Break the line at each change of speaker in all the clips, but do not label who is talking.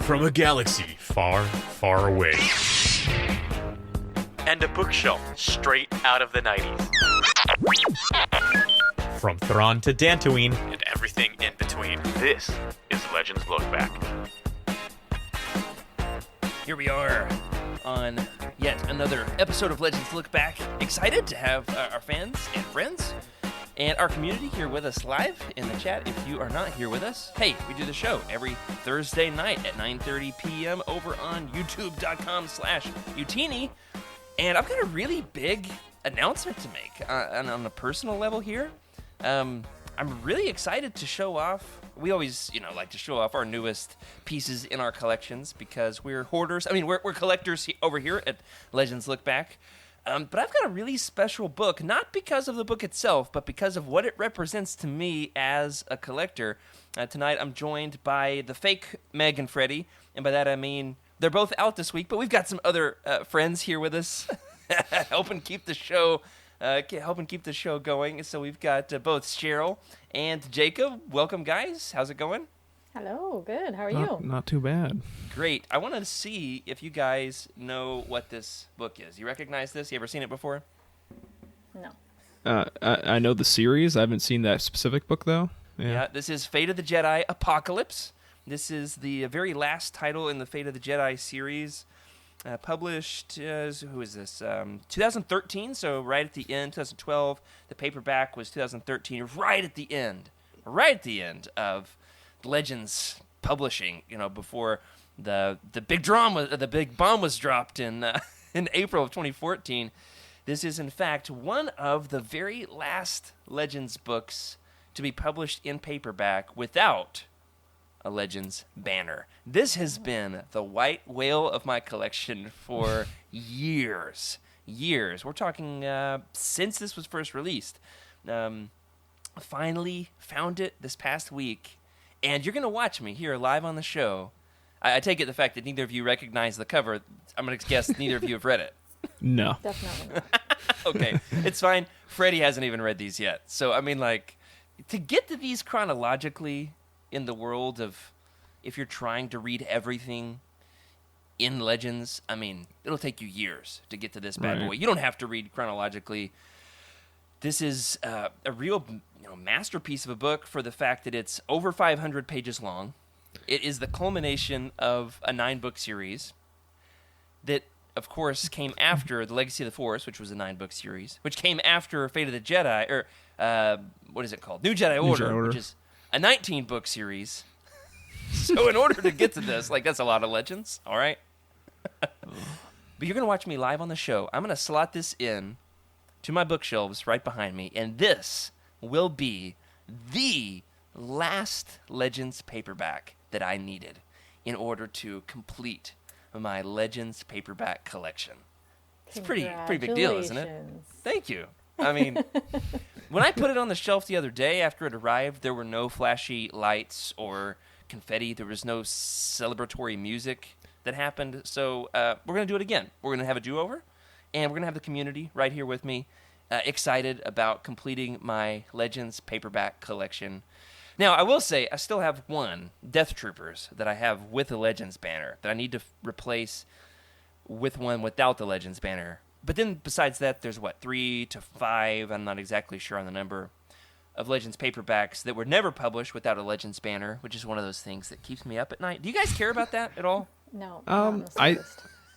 from a galaxy far, far away.
And a bookshelf straight out of the 90s.
From Thrawn to Dantooine
And everything in between. This is Legends Lookback.
Here we are on yet another episode of Legends Look Back. Excited to have our fans and friends and our community here with us live in the chat. If you are not here with us, hey, we do the show every Thursday night at 9:30 p.m. over on youtube.com/Utini. And I've got a really big announcement to make on a personal level here. I'm really excited to show off. We always, like to show off our newest pieces in our collections because we're hoarders. I mean, we're collectors over here at Legends Look Back. But I've got a really special book, not because of the book itself, but because of what it represents to me as a collector. Tonight, I'm joined by the fake Meg and Freddie, and by that I mean they're both out this week, but we've got some other friends here with us, helping keep the show going. So we've got both Cheryl and Jacob. Welcome, guys. How's it going?
Hello, good. How are you?
Not too bad.
Great. I wanted to see if you guys know what this book is. You recognize this? You ever seen it before?
No.
I know the series. I haven't seen that specific book, though.
Yeah, this is Fate of the Jedi Apocalypse. This is the very last title in the Fate of the Jedi series. Published, who is this? 2013, so right at the end, 2012. The paperback was 2013, right at the end of Legends publishing, before the big bomb was dropped in April of 2014. This is in fact one of the very last Legends books to be published in paperback without a Legends banner. This has been the white whale of my collection for years. We're talking since this was first released. Finally found it this past week. And you're going to watch me here live on the show. I take it the fact that neither of you recognize the cover. I'm going to guess neither of you have read it.
No.
Definitely.
Okay, it's fine. Freddie hasn't even read these yet. So, I mean, to get to these chronologically in the world of, if you're trying to read everything in Legends, I mean, it'll take you years to get to this bad boy. You don't have to read chronologically. This is a real masterpiece of a book for the fact that it's over 500 pages long. It is the culmination of a 9-book series that, of course, came after The Legacy of the Force, which was a 9-book series, which came after Fate of the Jedi, or what is it called? New Jedi Order, which is a 19-book series. So in order to get to this, that's a lot of Legends, all right? But you're going to watch me live on the show. I'm going to slot this in to my bookshelves right behind me, and this will be the last Legends paperback that I needed in order to complete my Legends paperback collection. It's a pretty big deal, isn't it? Thank you. I mean, when I put it on the shelf the other day after it arrived, there were no flashy lights or confetti. There was no celebratory music that happened. So we're going to do it again. We're going to have a do-over, and we're going to have the community right here with me. Excited about completing my Legends paperback collection. Now, I will say I still have one, Death Troopers, that I have with the Legends banner that I need to replace with one without the Legends banner. But then besides that, there's 3 to 5, I'm not exactly sure on the number, of Legends paperbacks that were never published without a Legends banner, which is one of those things that keeps me up at night. Do you guys care about that at all?
No.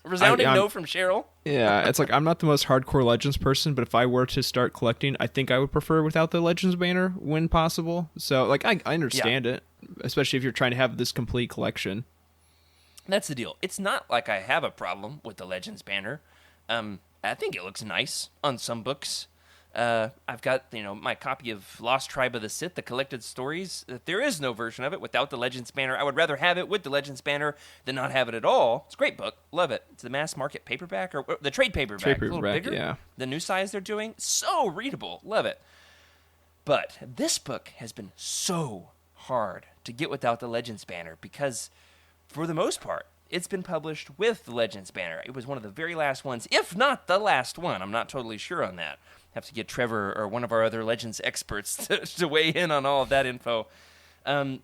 Resounding no from Cheryl.
Yeah, it's I'm not the most hardcore Legends person, but if I were to start collecting, I think I would prefer without the Legends banner when possible. So, I understand it, especially if you're trying to have this complete collection.
That's the deal. It's not like I have a problem with the Legends banner. I think it looks nice on some books. I've got, my copy of Lost Tribe of the Sith, the collected stories. There is no version of it without the Legends banner. I would rather have it with the Legends banner than not have it at all. It's a great book. Love it. It's the mass market paperback, or the trade paperback. A little bigger.
Yeah.
The new size they're doing. So readable. Love it. But this book has been so hard to get without the Legends banner because, for the most part, it's been published with the Legends banner. It was one of the very last ones, if not the last one. I'm not totally sure on that. Have to get Trevor or one of our other Legends experts to weigh in on all of that info.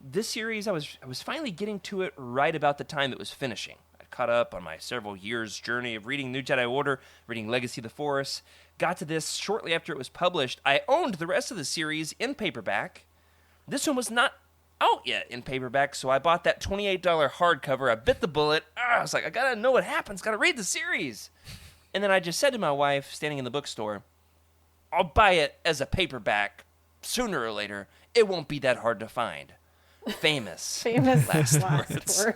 This series, I was finally getting to it right about the time it was finishing. I caught up on my several years' journey of reading New Jedi Order, reading Legacy of the Force. Got to this shortly after it was published. I owned the rest of the series in paperback. This one was not out yet in paperback, so I bought that $28 hardcover. I bit the bullet. I was like, I gotta know what happens. Gotta read the series. And then I just said to my wife, standing in the bookstore, I'll buy it as a paperback. Sooner or later, it won't be that hard to find. Famous last words.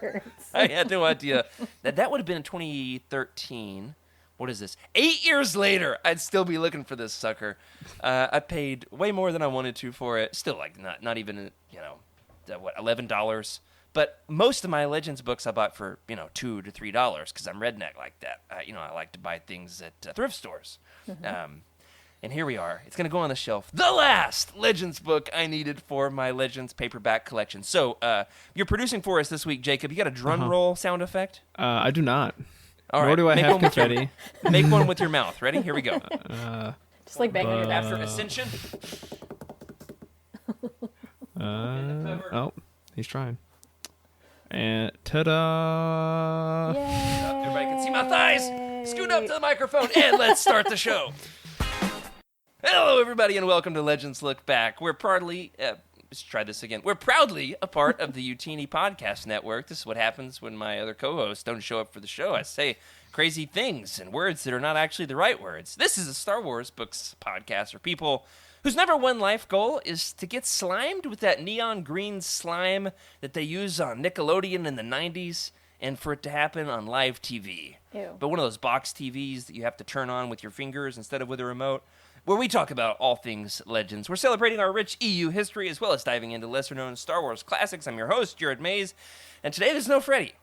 I had no idea that would have been in 2013. What is this? 8 years later, I'd still be looking for this sucker. I paid way more than I wanted to for it. Still, like, not even, $11. But most of my Legends books I bought for, $2 to $3 because I'm redneck like that. I like to buy things at thrift stores. Mm-hmm. And here we are. It's going to go on the shelf. The last Legends book I needed for my Legends paperback collection. So, you're producing for us this week, Jacob. You got a drum roll sound effect?
I do not.
All right.
Nor do I have confetti.
Make one with your mouth. Ready? Here we go.
Just like banging your
After
bathroom.
Ascension.
Oh, he's trying. And ta-da!
Yay.
Everybody can see my thighs. Scoot up to the microphone and let's start the show. Hello, everybody, and welcome to Legends Look Back. We're proudly... let's try this again. We're proudly a part of the Utini Podcast Network. This is what happens when my other co-hosts don't show up for the show. I say crazy things and words that are not actually the right words. This is a Star Wars books podcast for people whose number one life goal is to get slimed with that neon green slime that they use on Nickelodeon in the 90s and for it to happen on live TV.
Ew.
But one of those box TVs that you have to turn on with your fingers instead of with a remote, where we talk about all things Legends. We're celebrating our rich EU history as well as diving into lesser-known Star Wars classics. I'm your host, Jared Mays, and today there's no Freddy.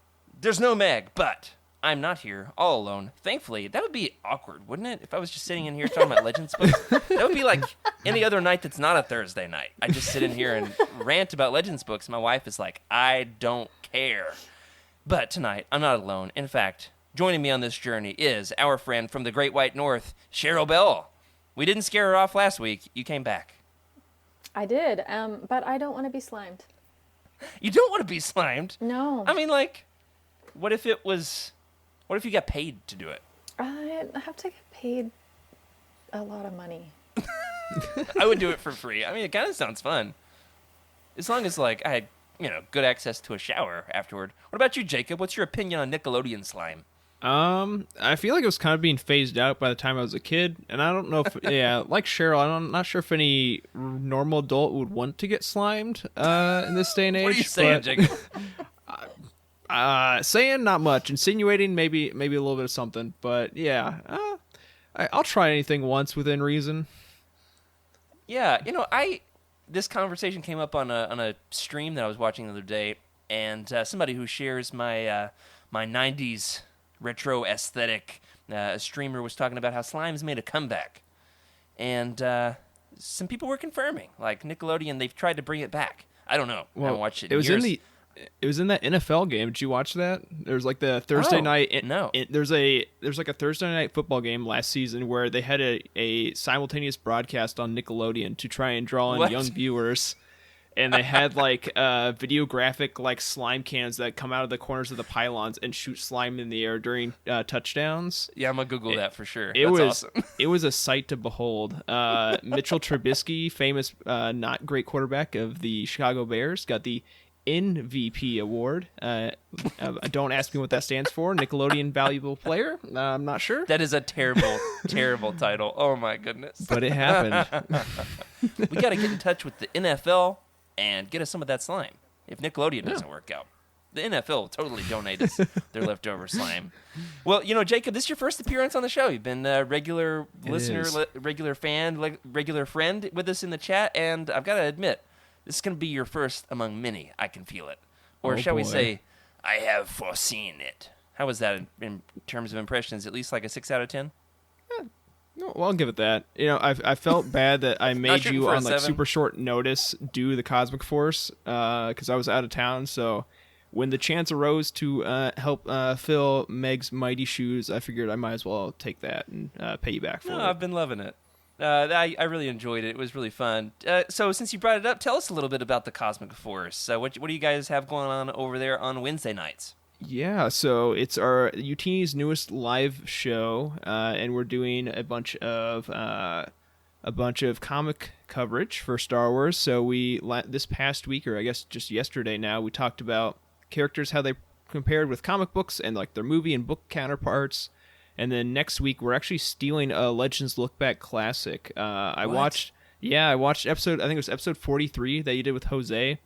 There's no Meg, but I'm not here all alone. Thankfully, that would be awkward, wouldn't it? If I was just sitting in here talking about Legends books. That would be like any other night that's not a Thursday night. I just sit in here and rant about Legends books. My wife is like, I don't care. But tonight, I'm not alone. In fact, joining me on this journey is our friend from the Great White North, Cheryl Bell. We didn't scare her off last week. You came back.
I did, but I don't want to be slimed.
You don't want to be slimed?
No.
I mean, like, what if you got paid to do it?
I have to get paid a lot of money.
I would do it for free. I mean, it kind of sounds fun. As long as, like, I had, good access to a shower afterward. What about you, Jacob? What's your opinion on Nickelodeon slime?
I feel like it was kind of being phased out by the time I was a kid, and I don't know if, like Cheryl, I'm not sure if any normal adult would want to get slimed, in this day and age.
What are you saying, Jacob?
Saying not much, insinuating maybe a little bit of something, but yeah, I'll try anything once within reason.
Yeah, this conversation came up on a stream that I was watching the other day, and somebody who shares my 90s retro aesthetic, a streamer was talking about how slime's made a comeback, and some people were confirming, like Nickelodeon, they've tried to bring it back. I don't know. I haven't watched it in years.
It was in that NFL game. Did you watch that? There's like the Thursday night.
No.
There's like a Thursday night football game last season where they had a simultaneous broadcast on Nickelodeon to try and draw in young viewers. And they had like videographic like slime cannons that come out of the corners of the pylons and shoot slime in the air during touchdowns.
Yeah, I'm gonna Google that for sure.
That's
awesome.
It was a sight to behold. Mitchell Trubisky, famous not great quarterback of the Chicago Bears, got the MVP award. Don't ask me what that stands for. Nickelodeon Valuable Player. I'm not sure.
That is a terrible, terrible title. Oh my goodness.
But it happened.
We got to get in touch with the NFL and get us some of that slime. If Nickelodeon doesn't work out, the NFL will totally donate us their leftover slime. Well, Jacob, this is your first appearance on the show. You've been a regular listener, regular fan, regular friend with us in the chat, and I've got to admit, this is going to be your first among many. I can feel it. Or shall we say, I have foreseen it. How was that in terms of impressions? At least like a 6 out of 10?
No, well, I'll give it that. I felt bad that I made you on like
7.
super short notice do the Cosmic Force because I was out of town. So when the chance arose to help fill Meg's mighty shoes, I figured I might as well take that and pay you back for it.
I've been loving it. I really enjoyed it. It was really fun. So since you brought it up, tell us a little bit about the Cosmic Force. What do you guys have going on over there on Wednesday nights?
Yeah, so it's our UT's newest live show, and we're doing a bunch of comic coverage for Star Wars. So this past week, or I guess just yesterday now, we talked about characters, how they compared with comic books and like their movie and book counterparts. And then next week we're actually stealing a Legends Lookback classic. I watched episode, I think it was episode 43 that you did with Jose.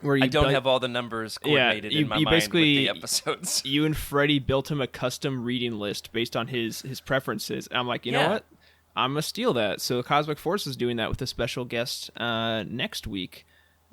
Where
I don't have all the numbers coordinated in my mind with the episodes.
You and Freddie built him a custom reading list based on his preferences. And I'm like, you know what? I'm going to steal that. So Cosmic Force is doing that with a special guest next week.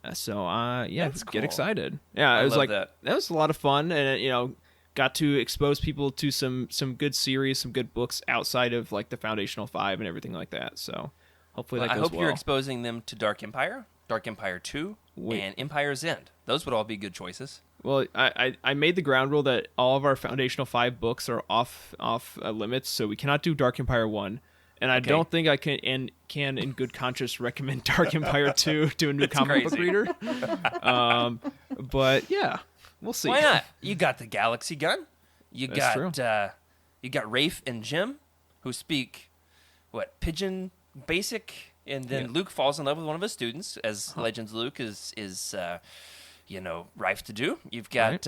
That's cool. Get excited. Yeah, it was like that was a lot of fun, and got to expose people to some good series, some good books outside of like the Foundational 5 and everything like that. So hopefully that goes well.
I hope you're exposing them to Dark Empire, Dark Empire 2, and Empire's End. Those would all be good choices.
Well, I made the ground rule that all of our Foundational 5 books are off limits, so we cannot do Dark Empire 1. And I don't think I can in good conscience recommend Dark Empire 2 to a new comic book reader. But yeah, we'll see.
Why not? You got the Galaxy Gun. You got Rafe and Jim, who speak Pigeon Basic, and then Luke falls in love with one of his students, as Legends Luke is rife to do. You've got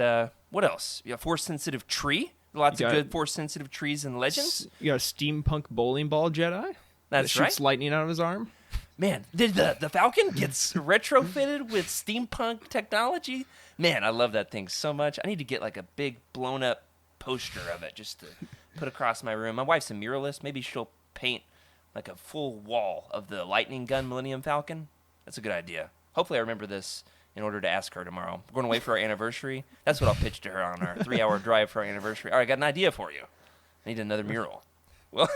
what else? You have Force Sensitive Tree. Lots of good Force-sensitive trees and Legends.
You got a steampunk bowling ball Jedi.
That's
that shoots lightning out of his arm.
Man, the Falcon gets retrofitted with steampunk technology. Man, I love that thing so much. I need to get like a big blown-up poster of it just to put across my room. My wife's a muralist. Maybe she'll paint like a full wall of the Lightning Gun Millennium Falcon. That's a good idea. Hopefully I remember this in order to ask her tomorrow. We're going away for our anniversary. That's what I'll pitch to her on our 3-hour drive for our anniversary. All right, I got an idea for you. I need another mural. Well,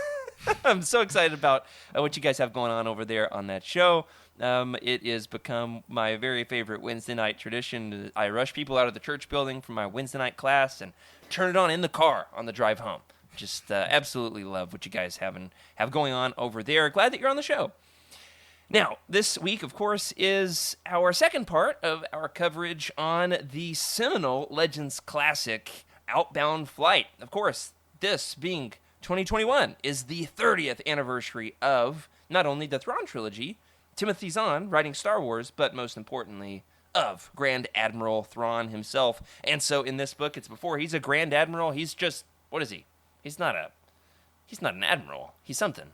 I'm so excited about what you guys have going on over there on that show. It has become my very favorite Wednesday night tradition. I rush people out of the church building from my Wednesday night class and turn it on in the car on the drive home. Just absolutely love what you guys have going on over there. Glad that you're on the show. Now, this week, of course, is our second part of our coverage on the seminal Legends classic, Outbound Flight. Of course, this being 2021 is the 30th anniversary of not only the Thrawn trilogy, Timothy Zahn writing Star Wars, but most importantly, of Grand Admiral Thrawn himself. And so in this book, it's before he's a Grand Admiral. He's just, what is he? He's not an admiral. He's something.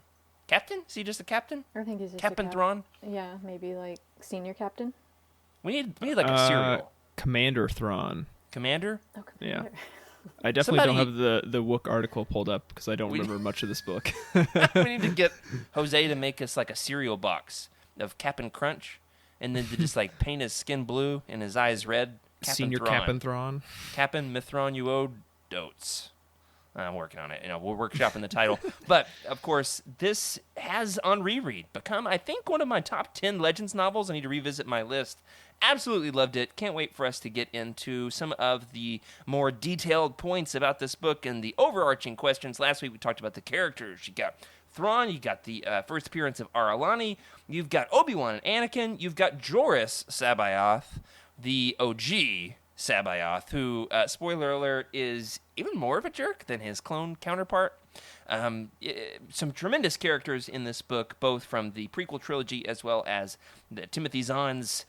Captain? Is he just a captain?
I think he's just
Captain Thrawn?
Yeah, maybe like senior captain.
We need like a serial.
Commander Thrawn.
Commander?
Oh, commander.
Yeah. I definitely don't have the Wook article pulled up because I don't remember much of this book.
We need to get Jose to make us like a cereal box of Cap'n Crunch, and then to just like paint his skin blue and his eyes red.
Senior Cap'n Thrawn.
Cap'n Mithron Dotes. I'm working on it. We're workshopping the title. But, of course, this has, on reread, become, I think, one of my top 10 Legends novels. I need to revisit my list. Absolutely loved it. Can't wait for us to get into some of the more detailed points about this book and the overarching questions. Last week, we talked about the characters. You got Thrawn. You got the first appearance of Aralani. You've got Obi-Wan and Anakin. You've got Joruus C'baoth, the OG C'baoth, who, spoiler alert, is even more of a jerk than his clone counterpart. Some tremendous characters in this book, both from the prequel trilogy as well as Timothy Zahn's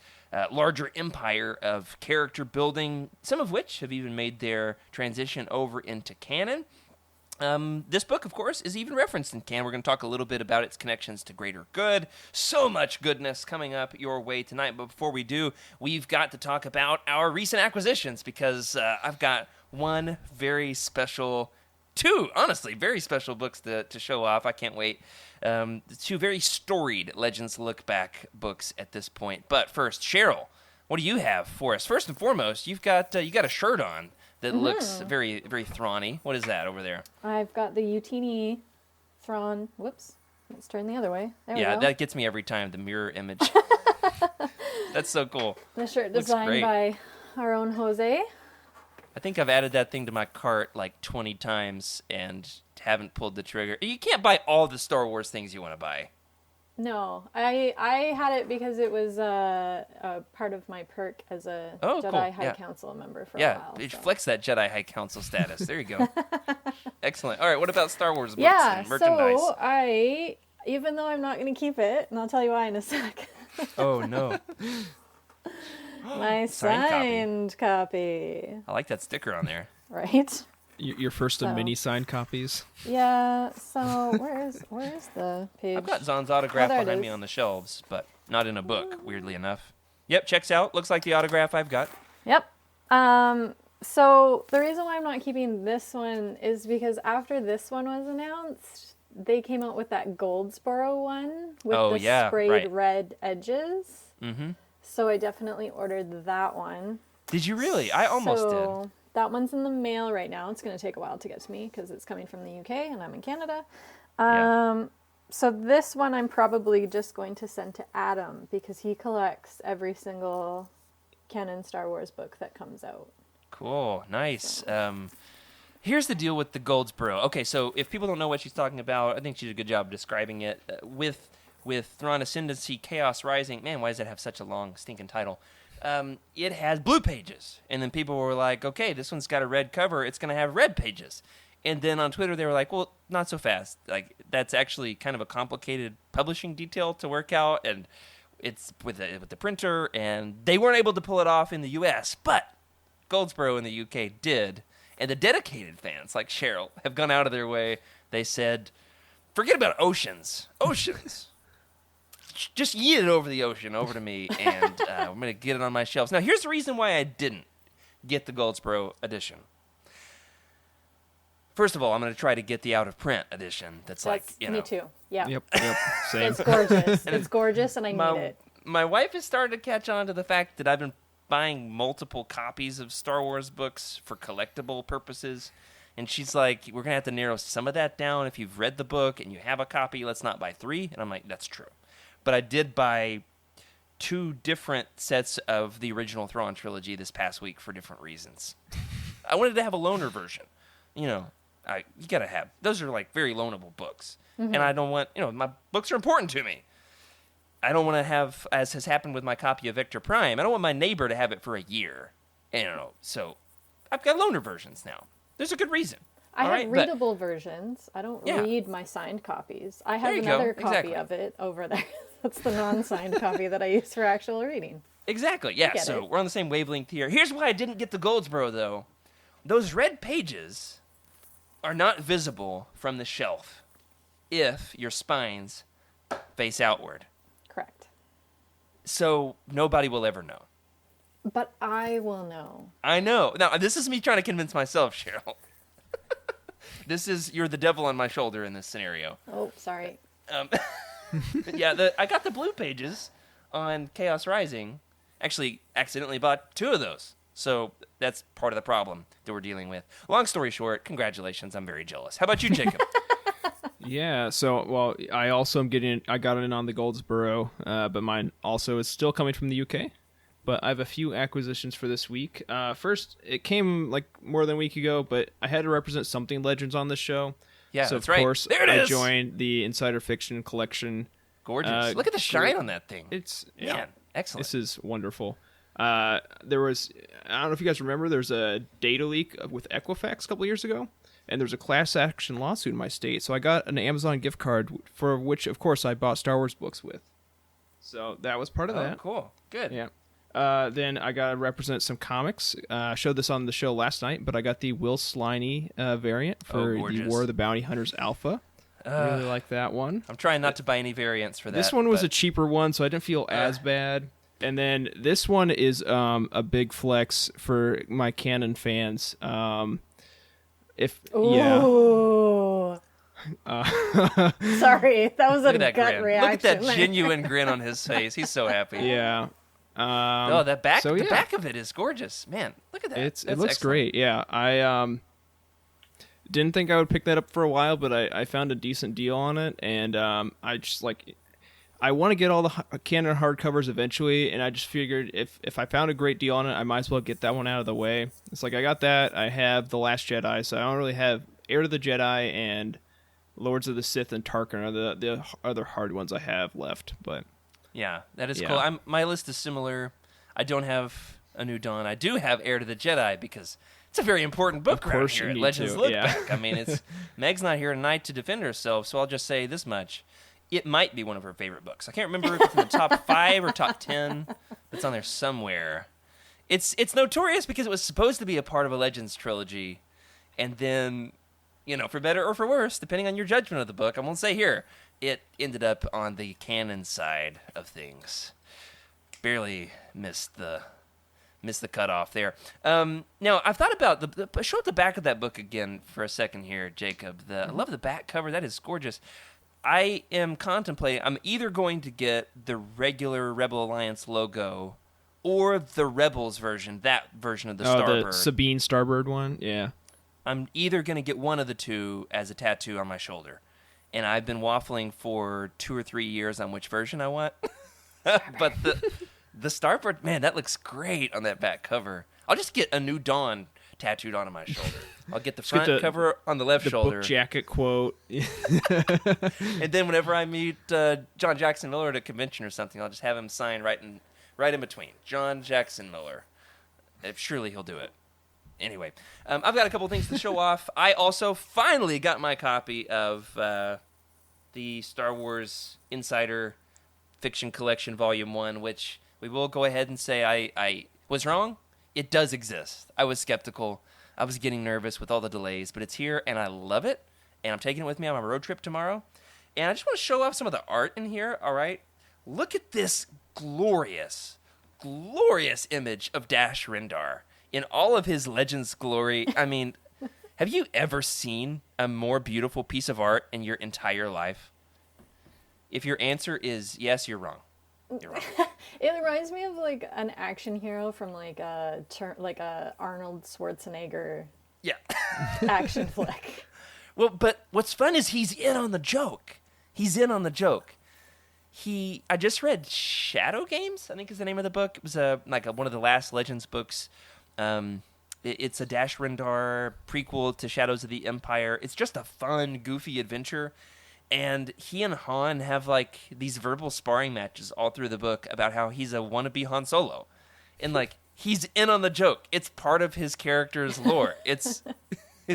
larger empire of character building, some of which have even made their transition over into canon. This book, of course, is even referenced in canon. We're going to talk a little bit about its connections to greater good. So much goodness coming up your way tonight. But before we do, we've got to talk about our recent acquisitions because I've got two, honestly, very special books to show off. I can't wait. Two very storied Legends Lookback books at this point. But first, Cheryl, what do you have for us? First and foremost, you got a shirt on that looks very, very Thrawn-y. What is that over there?
I've got the Utini Thrawn. Whoops. Let's turn the other way. There we go.
Yeah, that gets me every time, the mirror image. That's so cool.
The shirt designed by our own Jose.
I think I've added that thing to my cart like 20 times and haven't pulled the trigger. You can't buy all the Star Wars things you want to buy.
No, I had it because it was a part of my perk as a
Oh,
Jedi
cool.
High
Yeah.
Council member for a
Yeah,
while.
it
so.
flex that Jedi High Council status. There you go. Excellent. All right, what about Star Wars books
Yeah,
and merchandise?
so even though I'm not going to keep it, and I'll tell you why in a sec.
Oh, no.
My signed copy.
I like that sticker on there.
Right?
Your first of
So.
many signed copies.
Yeah, so where's the page?
I've got Zon's autograph
there it
behind me
is.
on the shelves, but not in a book, weirdly enough. Yep, checks out. Looks like the autograph I've got.
Yep. So the reason why I'm not keeping this one is because after this one was announced, they came out with that Goldsboro one with
Oh,
the
yeah,
sprayed
right.
red edges.
Mm-hmm.
So I definitely ordered that one.
Did you really? I almost did.
That one's in the mail right now. It's going to take a while to get to me because it's coming from the UK and I'm in Canada.
Yeah.
So this one I'm probably just going to send to Adam because he collects every single canon Star Wars book that comes out.
Cool. Nice. Here's the deal with the Goldsboro. Okay, so if people don't know what she's talking about, I think she did a good job describing it. With Thrawn Ascendancy, Chaos Rising, man, why does that have such a long, stinking title? It has blue pages. And then people were like, okay, this one's got a red cover. It's going to have red pages. And then on Twitter, they were like, well, not so fast. Like, that's actually kind of a complicated publishing detail to work out. And it's with the printer. And they weren't able to pull it off in the U.S., but Goldsboro in the U.K. did. And the dedicated fans, like Cheryl, have gone out of their way. They said, forget about oceans. Oceans. Just yeet it over the ocean, over to me, and I'm going to get it on my shelves. Now, here's the reason why I didn't get the Goldsboro edition. First of all, I'm going to try to get the out-of-print edition that's like,
Me too. Yeah.
Yep. Same.
It's gorgeous. It's gorgeous and I need
my,
it.
my wife has started to catch on to the fact that I've been buying multiple copies of Star Wars books for collectible purposes. And she's like, we're going to have to narrow some of that down. If you've read the book and you have a copy, let's not buy 3. And I'm like, that's true. But I did buy 2 different sets of the original Thrawn trilogy this past week for different reasons. I wanted to have a loaner version. You know, you got to have. Those are like very loanable books.
Mm-hmm.
And I don't want, my books are important to me. I don't want to have, as has happened with my copy of Victor Prime, I don't want my neighbor to have it for a year. So I've got loaner versions now. There's a good reason.
I
All
have
right, but-
readable versions. I don't
Yeah.
read my signed copies. I have
There you go.
another copy
Exactly.
of it over there. That's the non-signed copy that I use for actual reading.
Exactly, yeah.
Get
So
it.
we're on the same wavelength here. Here's why I didn't get the Goldsboro, though. Those red pages are not visible from the shelf if your spines face outward.
Correct.
So nobody will ever know.
But I will know.
I know. Now, this is me trying to convince myself, Cheryl. You're the devil on my shoulder in this scenario.
Oh, sorry.
But yeah, I got the blue pages on Chaos Rising. Actually, accidentally bought 2 of those. So that's part of the problem that we're dealing with. Long story short, congratulations. I'm very jealous. How about you, Jacob?
Yeah, so, I also I got in on the Goldsboro, but mine also is still coming from the UK. But I have a few acquisitions for this week. First, it came like more than a week ago, but I had to represent something Legends on this show.
Yeah,
so
that's
of
right.
course,
There it
I
is.
joined the Insider Fiction collection.
Gorgeous. Look at the shine on that thing.
It's
Man, excellent.
This is wonderful. There was, I don't know if you guys remember, there's a data leak with Equifax a couple years ago, and there's a class action lawsuit in my state. So I got an Amazon gift card for which, of course, I bought Star Wars books with. So that was part of that.
Cool. Good.
Yeah. Then I got to represent some comics. I showed this on the show last night, but I got the Will Sliney variant for the
gorgeous.
War of the Bounty Hunters Alpha. I really like that one.
I'm trying not to buy any variants for that.
This one was
but-
a cheaper one, so I didn't feel as bad. And then this one is a big flex for my Canon fans.
Ooh.
Yeah.
Sorry, that was a
Look at that
gut
grin.
reaction.
Look at that
there.
genuine grin on his face. He's so happy.
Yeah.
Oh, that back.
so
The
yeah.
back of it is gorgeous. Man, look at that.
It
That's
looks
excellent.
great. Yeah. I didn't think I would pick that up for a while, but I found a decent deal on it, and I just I want to get all the Canon hardcovers eventually, and I just figured if I found a great deal on it, I might as well get that one out of the way. It's like I got that. I have The Last Jedi, so I don't really have Heir to the Jedi and Lords of the Sith and Tarkin are the other hard ones I have left. But
Yeah, that is
Yeah.
cool. My list is similar. I don't have A New Dawn. I do have Heir to the Jedi because it's a very important book
Of
around
course
here
you
at
need
Legends
to,
Lookback.
yeah.
I mean, it's Meg's not here tonight to defend herself, so I'll just say this much. It might be one of her favorite books. I can't remember if it's in the top 5 or top 10. It's on there somewhere. It's notorious because it was supposed to be a part of a Legends trilogy, and then, for better or for worse, depending on your judgment of the book, I won't say here, it ended up on the canon side of things. Barely missed the cutoff there. Now, I've thought about show up the back of that book again for a second here, Jacob. I love the back cover. That is gorgeous. I am contemplating, I'm either going to get the regular Rebel Alliance logo or the Rebels version, that version of the Starbird.
the Sabine Starbird one, yeah.
I'm either going to get one of the two as a tattoo on my shoulder. And I've been waffling for 2 or 3 years on which version I want. But the Starbird, man, that looks great on that back cover. I'll just get A New Dawn tattooed onto my shoulder. I'll get the front cover on the left
The
shoulder.
book jacket quote.
And then whenever I meet John Jackson Miller at a convention or something, I'll just have him sign right in between. John Jackson Miller. Surely he'll do it. Anyway, I've got a couple things to show off. I also finally got my copy of the Star Wars Insider Fiction Collection Volume 1, which we will go ahead and say I was wrong. It does exist. I was skeptical. I was getting nervous with all the delays, but it's here, and I love it. And I'm taking it with me on my road trip tomorrow. And I just want to show off some of the art in here, all right? Look at this glorious, glorious image of Dash Rendar in all of his Legends glory. I mean, have you ever seen a more beautiful piece of art in your entire life? If your answer is yes, you're wrong. You're wrong.
It reminds me of like an action hero from like a Arnold Schwarzenegger
Yeah.
action flick.
Well, but what's fun is he's in on the joke. He's in on the joke. I just read Shadow Games, I think is the name of the book. It was one of the last Legends books. It's a Dash Rendar prequel to Shadows of the Empire. It's just a fun, goofy adventure. And he and Han have like these verbal sparring matches all through the book about how he's a wannabe Han Solo. And like he's in on the joke. It's part of his character's lore. It's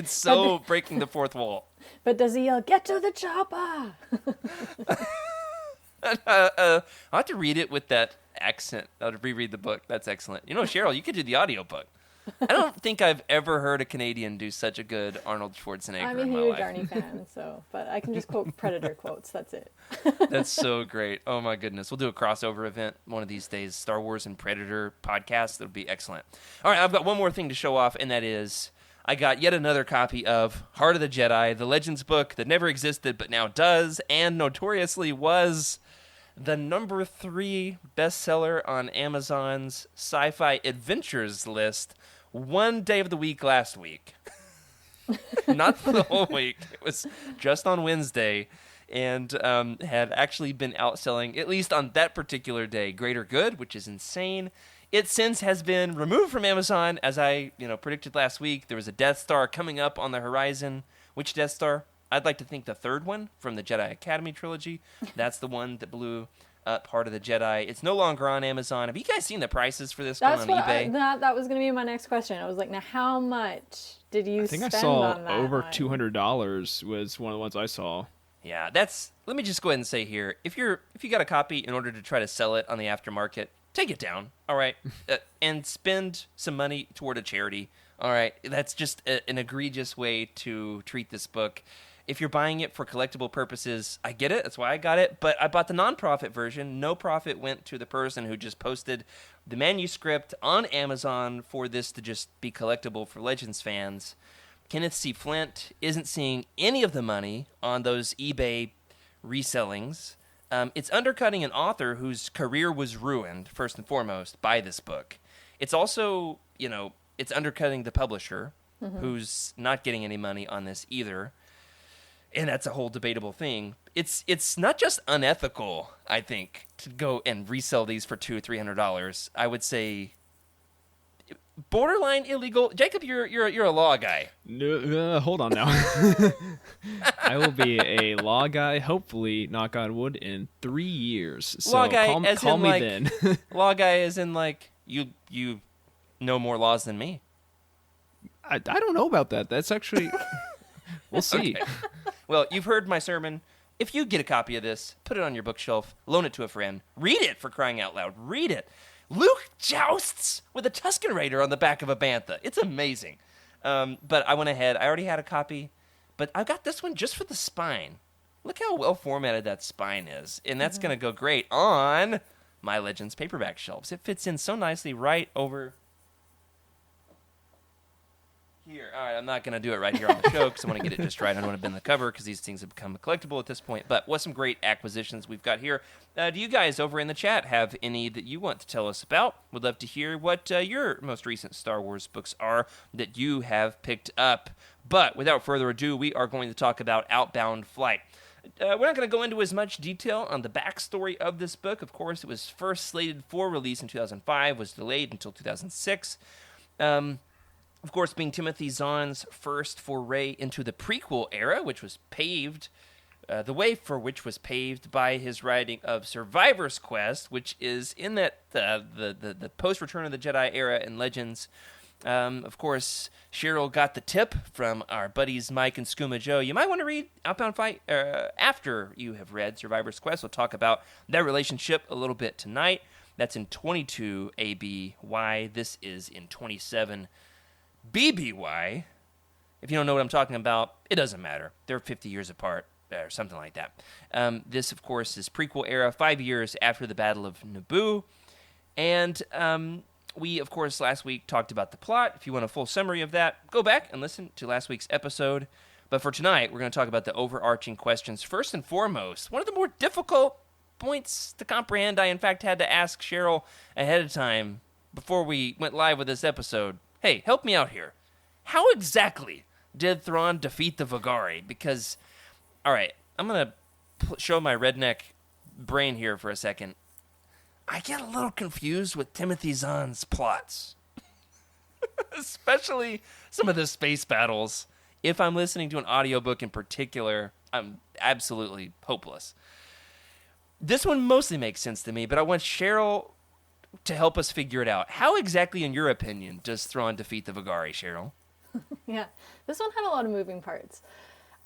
so breaking the fourth wall.
But does he yell, "Get to the chopper"?
I'll have to read it with that accent. I'll reread the book. That's excellent. Cheryl, you could do the audiobook. I don't think I've ever heard a Canadian do such a good Arnold Schwarzenegger
I'm a
in my
huge
life.
Arnie fan, but I can just quote Predator quotes. That's it.
That's so great. Oh my goodness. We'll do a crossover event one of these days. Star Wars and Predator podcast. That'll be excellent. All right, I've got one more thing to show off, and that is I got yet another copy of Heart of the Jedi, the Legends book that never existed but now does, and notoriously was the number 3 bestseller on Amazon's sci-fi adventures list one day of the week last week. Not for the whole week. It was just on Wednesday, and had actually been outselling, at least on that particular day, Greater Good, which is insane. It since has been removed from Amazon, as I predicted last week. There was a Death Star coming up on the horizon. Which Death Star? I'd like to think the third one from the Jedi Academy trilogy. That's the one that blew up Heart of the Jedi. It's no longer on Amazon. Have you guys seen the prices for this
That's
on
what
eBay?
that was going to be my next question. I was like, now how much did you
I think I
spend
saw
on that
over
one?
$200 was one of the ones I saw.
Yeah, let me just go ahead and say here, if you got a copy in order to try to sell it on the aftermarket, take it down, all right? And spend some money toward a charity, all right? That's just an egregious way to treat this book. If you're buying it for collectible purposes, I get it. That's why I got it. But I bought the non-profit version. No profit went to the person who just posted the manuscript on Amazon for this to just be collectible for Legends fans. Kenneth C. Flint isn't seeing any of the money on those eBay resellings. It's undercutting an author whose career was ruined, first and foremost, by this book. It's also, it's undercutting the publisher, who's not getting any money on this either. And that's a whole debatable thing. It's not just unethical, I think, to go and resell these for $200-$300. I would say borderline illegal. Jacob, you're a law guy.
No, hold on now. I will be a law guy, hopefully, knock on wood, in 3 years. So
Law guy,
call,
as
call
in
me
like
then.
law guy, as in like you know more laws than me.
I don't know about that. That's actually... We'll see.
Okay. Well, you've heard my sermon. If you get a copy of this, put it on your bookshelf, loan it to a friend, read it, for crying out loud. Read it. Luke jousts with a Tusken Raider on the back of a bantha. It's amazing. But I went ahead. I already had a copy, but I got this one just for the spine. Look how well formatted that spine is, and that's going to go great on my Legends paperback shelves. It fits in so nicely right over here. All right, I'm not going to do it right here on the show because I want to get it just right. I don't want to bend the cover because these things have become collectible at this point. But what some great acquisitions we've got here. Do you guys over in the chat have any that you want to tell us about? We'd love to hear what your most recent Star Wars books are that you have picked up. But without further ado, we are going to talk about Outbound Flight. We're not going to go into as much detail on the backstory of this book. Of course, it was first slated for release in 2005, was delayed until 2006. Of course, being Timothy Zahn's first foray into the prequel era, which was paved, the way for which was paved by his writing of Survivor's Quest, which is in that the post-Return of the Jedi era in Legends. Of course, Cheryl got the tip from our buddies Mike and Skooma Joe. You might want to read Outbound Flight after you have read Survivor's Quest. We'll talk about that relationship a little bit tonight. That's in 22 ABY. This is in 27 BBY. If you don't know what I'm talking about, it doesn't matter. They're 50 years apart or something like that. This, of course, is prequel era, 5 years after the Battle of Naboo. And we, of course, last week talked about the plot. If you want a full summary of that, go back and listen to last week's episode. But for tonight, we're going to talk about the overarching questions. First and foremost, one of the more difficult points to comprehend, I in fact had to ask Cheryl ahead of time before we went live with this episode. Hey, help me out here. How exactly did Thrawn defeat the Vagari? Because, all right, I'm going to show my redneck brain here for a second. I get a little confused with Timothy Zahn's plots. Especially some of the space battles. If I'm listening to an audiobook in particular, I'm absolutely hopeless. This one mostly makes sense to me, but I want Cheryl to help us figure it out. How exactly, in your opinion, does Thrawn defeat the Vagari, Cheryl?
Yeah, this one had a lot of moving parts.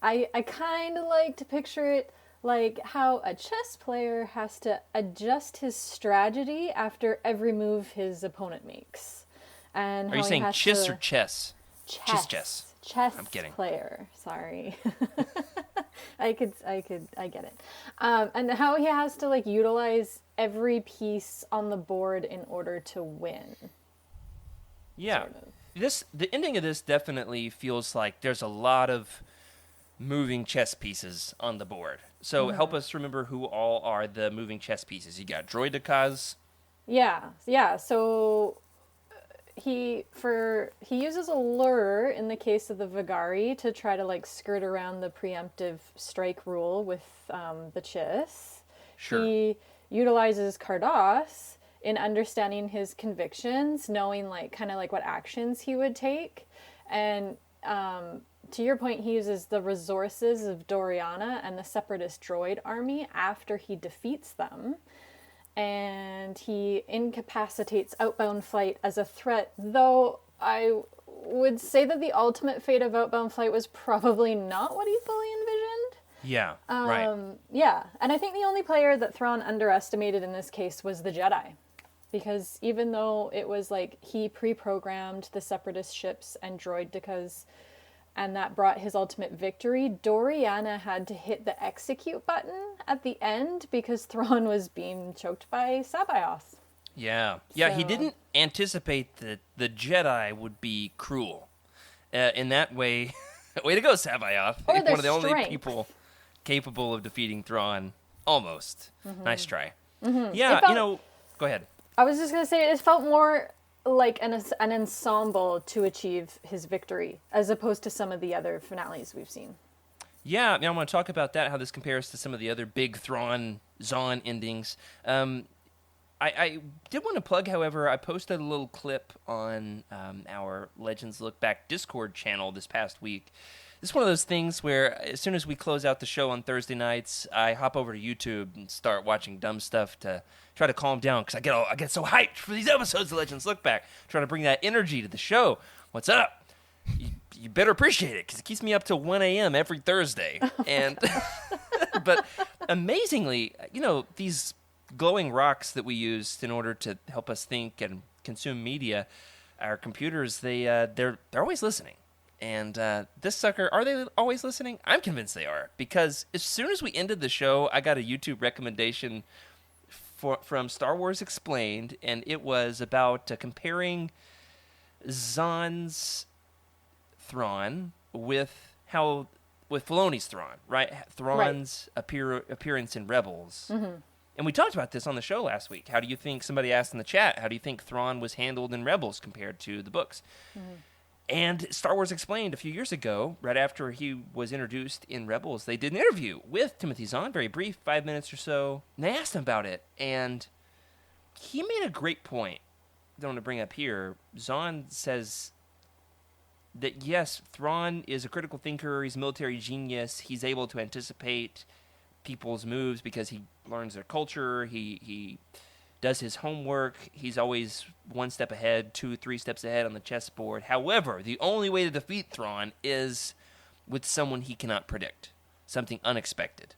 I kind of like to picture it like how a chess player has to adjust his strategy after every move his opponent makes. And
Are you saying chiss or chess?
Chess.
I'm kidding.
Player. Sorry. I get it. And how he has to like utilize every piece on the board in order to win.
Yeah.
Sort of.
The ending of this definitely feels like there's a lot of moving chess pieces on the board. So help us remember who all are the moving chess pieces. You got Droidicas.
Yeah. So he uses a lure in the case of the Vagari to try to like skirt around the preemptive strike rule with the Chiss.
Sure.
He utilizes Cardass in understanding his convictions, knowing like kind of like what actions he would take, and to your point, he uses the resources of Doriana and the Separatist droid army after he defeats them. And he incapacitates Outbound Flight as a threat, though I would say that the ultimate fate of Outbound Flight was probably not what he fully envisioned.
Yeah, right.
Yeah, and I think the only player that Thrawn underestimated in this case was the Jedi. Because even though it was like he pre-programmed the Separatist ships and droidicas, and that brought his ultimate victory, Doriana had to hit the execute button at the end because Thrawn was being choked by Sabayoth.
Yeah,
So-
he didn't anticipate that the Jedi would be cruel. In that way, way to go, Sabayoth.
Or
One
their
of the only
strength.
people capable of defeating Thrawn. Almost. Nice try.
It
Yeah,
felt-
go ahead.
I was just going to say, it felt more like an ensemble to achieve his victory, as opposed to some of the other finales we've seen.
Yeah, I want to talk about that, how this compares to some of the other big Thrawn Zahn endings. I did want to plug, however, I posted a little clip on our Legends Lookback Discord channel this past week. It's one of those things where as soon as we close out the show on Thursday nights, I hop over to YouTube and start watching dumb stuff to try to calm down because I get so hyped for these episodes of Legends Lookback, trying to bring that energy to the show. What's up? You better appreciate it because it keeps me up till 1 a.m. every Thursday. And but amazingly, these glowing rocks that we use in order to help us think and consume media, our computers, they're always listening. And this sucker, are they always listening? I'm convinced they are, because as soon as we ended the show, I got a YouTube recommendation from Star Wars Explained, and it was about comparing Zahn's Thrawn with Filoni's Thrawn, right? Thrawn's appearance in Rebels. Mm-hmm. And we talked about this on the show last week. How do you think, somebody asked in the chat, how do you think Thrawn was handled in Rebels compared to the books? Mm-hmm. And Star Wars Explained a few years ago, right after he was introduced in Rebels, they did an interview with Timothy Zahn, very brief, 5 minutes or so, and they asked him about it. And he made a great point that I want to bring up here. Zahn says that, yes, Thrawn is a critical thinker, he's a military genius, he's able to anticipate people's moves because he learns their culture, he does his homework, he's always one step ahead, 2-3 steps ahead on the chessboard. However, the only way to defeat Thrawn is with someone he cannot predict, something unexpected,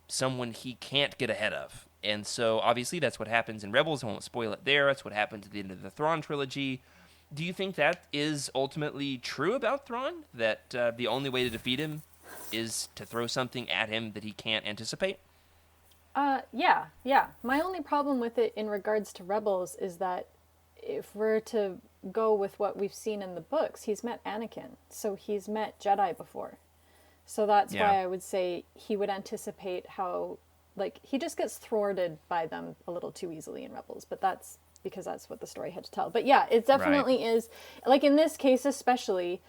someone he can't get ahead of. And so, obviously, that's what happens in Rebels. I won't spoil it there. That's what happens at the end of the Thrawn trilogy. Do you think that is ultimately true about Thrawn? That the only way to defeat him is to throw something at him that he can't anticipate?
Yeah. My only problem with it in regards to Rebels is that if we're to go with what we've seen in the books, he's met Anakin. So he's met Jedi before. So that's why I would say he would anticipate how, he just gets thwarted by them a little too easily in Rebels. But that's because that's what the story had to tell. But yeah, it definitely is. In this case especially,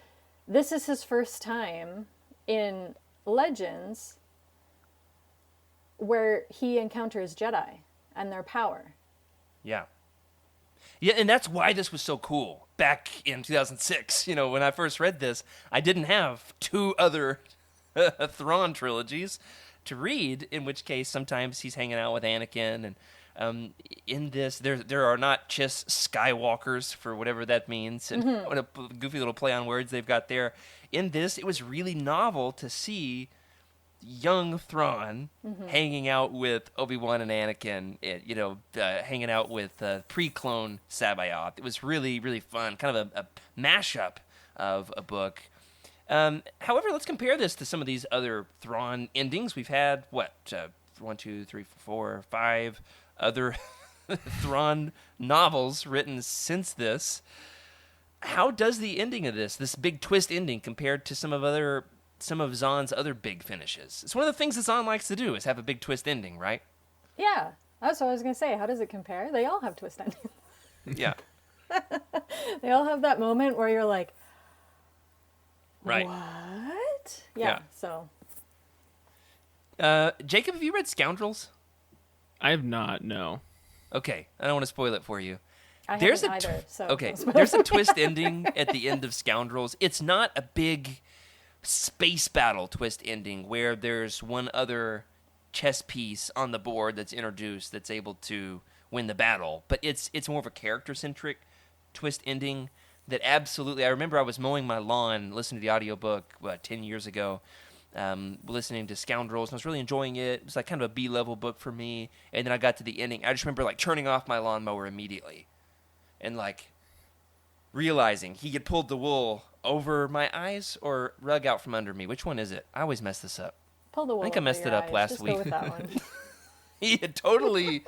this is his first time in Legends where he encounters Jedi and their power.
Yeah. Yeah, and that's why this was so cool. Back in 2006, when I first read this, I didn't have 2 other Thrawn trilogies to read, in which case sometimes he's hanging out with Anakin, and in this, there are not just Skywalkers, for whatever that means, and what a goofy little play on words they've got there. In this, it was really novel to see young Thrawn hanging out with Obi-Wan and Anakin, hanging out with pre-clone Sabayoth. It was really, really fun, kind of a mashup of a book. However, let's compare this to some of these other Thrawn endings. We've had, 1, 2, 3, 4, 5 other Thrawn novels written since this. How does the ending of this big twist ending, compared to some of Zahn's other big finishes? It's one of the things that Zahn likes to do, is have a big twist ending, right?
Yeah, that's what I was going to say. How does it compare? They all have twist endings.
Yeah.
They all have that moment where you're like,
right.
What? Yeah. So.
Jacob, have you read Scoundrels?
I have not, no.
Okay, I don't want to spoil it for you.
I haven't either, so.
Okay, there's a twist ending at the end of Scoundrels. It's not a big space battle twist ending where there's one other chess piece on the board that's introduced that's able to win the battle, but it's more of a character-centric twist ending that absolutely... I remember I was mowing my lawn, listening to the audiobook 10 years ago, listening to Scoundrels, and I was really enjoying it. It was kind of a B-level book for me, and then I got to the ending. I just remember turning off my lawnmower immediately and realizing he had pulled the wool over my eyes or rug out from under me. Which one is it? I always mess this up.
Pull the wool.
I think I messed it up last
Just
week.
Go with that one.
He had totally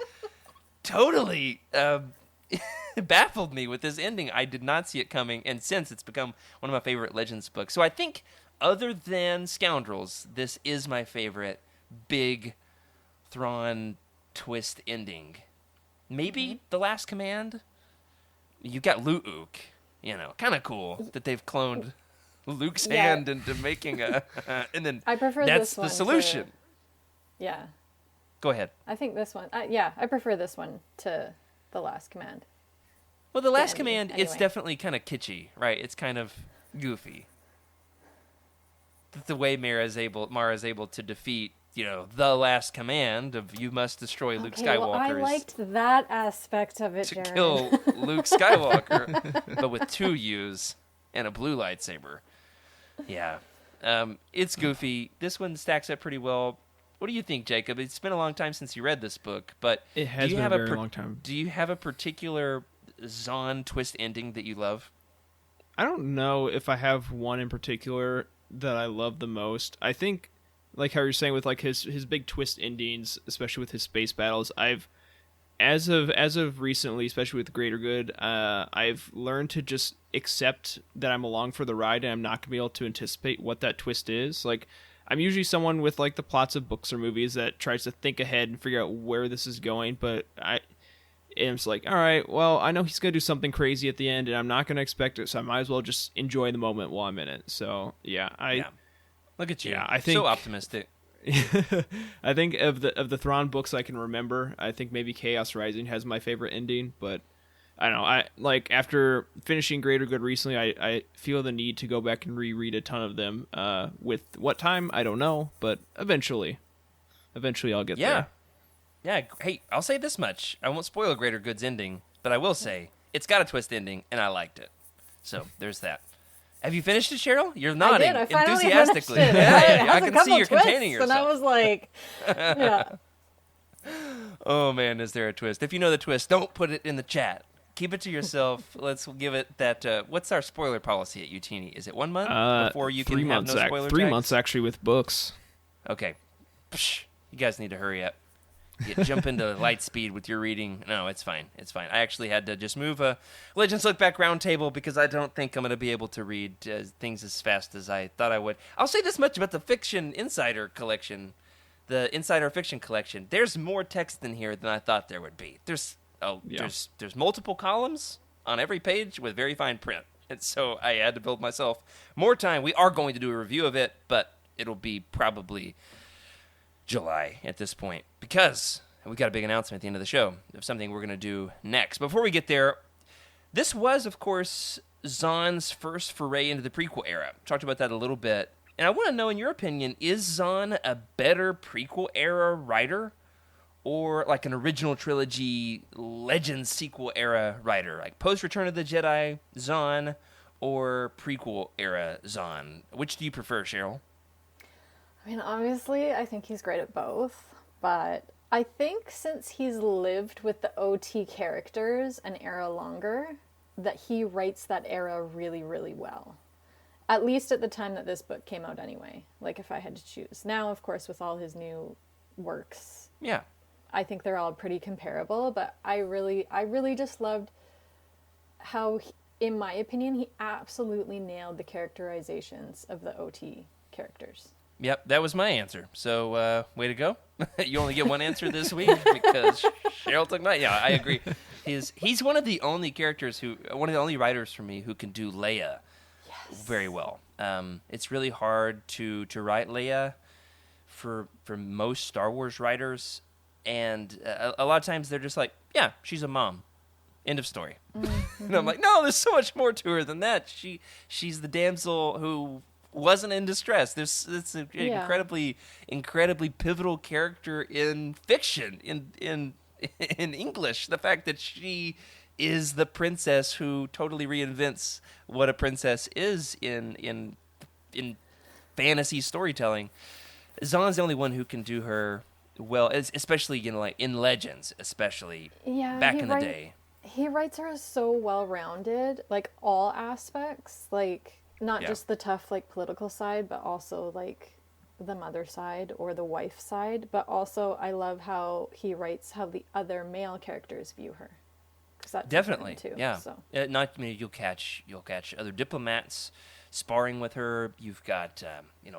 baffled me with this ending. I did not see it coming, and since it's become one of my favorite Legends books. So I think, other than Scoundrels, this is my favorite big Thrawn twist ending. Maybe The Last Command? You've got Luke, kind of cool that they've cloned Luke's hand into making a... and then
I prefer
that's
this one
the solution.
Yeah.
Go ahead.
I think this one... I prefer this one to The Last Command.
Well, The Last
ending,
Command, it's
anyway.
definitely kind of kitschy, right? It's kind of goofy. The way Mara is able to defeat, the last command of you must destroy Luke
Okay, well, I
Skywalker
liked that aspect of it,
to
Jared.
kill Luke Skywalker, but with 2 U's and a blue lightsaber. Yeah. It's goofy. This one stacks up pretty well. What do you think, Jacob? It's been a long time since you read this book, but
It has been a very long time.
Do you have a particular Zahn twist ending that you love?
I don't know if I have one in particular that I love the most. I think, like how you're saying with like his big twist endings, especially with his space battles, as of recently, especially with Greater Good, I've learned to just accept that I'm along for the ride and I'm not gonna be able to anticipate what that twist is. Like, I'm usually someone with like the plots of books or movies that tries to think ahead and figure out where this is going, but it's like, all right, well, I know he's gonna do something crazy at the end, and I'm not gonna expect it, so I might as well just enjoy the moment while I'm in it. So yeah,
Look at you.
Yeah, I think
so optimistic.
I think of the Thrawn books I can remember, I think maybe Chaos Rising has my favorite ending, but I don't know. I like after finishing Greater Good recently, I feel the need to go back and reread a ton of them. With what time, I don't know, but eventually I'll get there.
Yeah. Hey, I'll say this much. I won't spoil Greater Good's ending, but I will say it's got a twist ending, and I liked it. So there's that. Have you finished it, Cheryl? You're nodding
I finally
enthusiastically.
finished it.
Yeah,
It has
I
a
can
couple
see you're
twists,
containing yourself.
And I was like, yeah.
Oh man, is there a twist? If you know the twist, don't put it in the chat. Keep it to yourself. Let's give it that. What's our spoiler policy at UTini? Is it 1 month before you can have no spoiler
3
tags?
months actually with books.
Okay. Psh, you guys need to hurry up. Jump into light speed with your reading. No, it's fine. It's fine. I actually had to just move a Legends Lookback Roundtable because I don't think I'm going to be able to read things as fast as I thought I would. I'll say this much about the Fiction Insider collection, the Insider Fiction collection. There's more text in here than I thought there would be. There's multiple columns on every page with very fine print. And so I had to build myself more time. We are going to do a review of it, but it'll be probably July at this point because we got a big announcement at the end of the show of something we're going to do next. Before we get there, this was, of course, Zahn's first foray into the prequel era. Talked about that a little bit. And I want to know, in your opinion, is Zahn a better prequel era writer or like an original trilogy Legends sequel era writer? Like post Return of the Jedi Zahn or prequel era Zahn? Which do you prefer, Cheryl?
I mean, obviously, I think he's great at both, but I think since he's lived with the OT characters an era longer, that he writes that era really, really well. At least at the time that this book came out anyway, like if I had to choose. Now, of course, with all his new works,
Yeah.
I think they're all pretty comparable, but I really just loved how, in my opinion, he absolutely nailed the characterizations of the OT characters.
Yep, that was my answer. So, way to go. You only get one answer this week because Cheryl took mine. Yeah, I agree. He's one of the only one of the only writers for me who can do Leia very well. It's really hard to write Leia for most Star Wars writers, and a lot of times they're just like, yeah, she's a mom. End of story. Mm-hmm. And I'm like, no, there's so much more to her than that. She's the damsel who wasn't in distress. It's an incredibly pivotal character in fiction, in English. The fact that she is the princess who totally reinvents what a princess is in fantasy storytelling. Zahn's the only one who can do her well, especially like in Legends, especially back in the day.
He writes her so well-rounded, like all aspects, like not just the tough like political side, but also like the mother side or the wife side. But also, I love how he writes how the other male characters view her. That's
definitely
too.
Yeah.
So.
You'll catch other diplomats sparring with her. You've got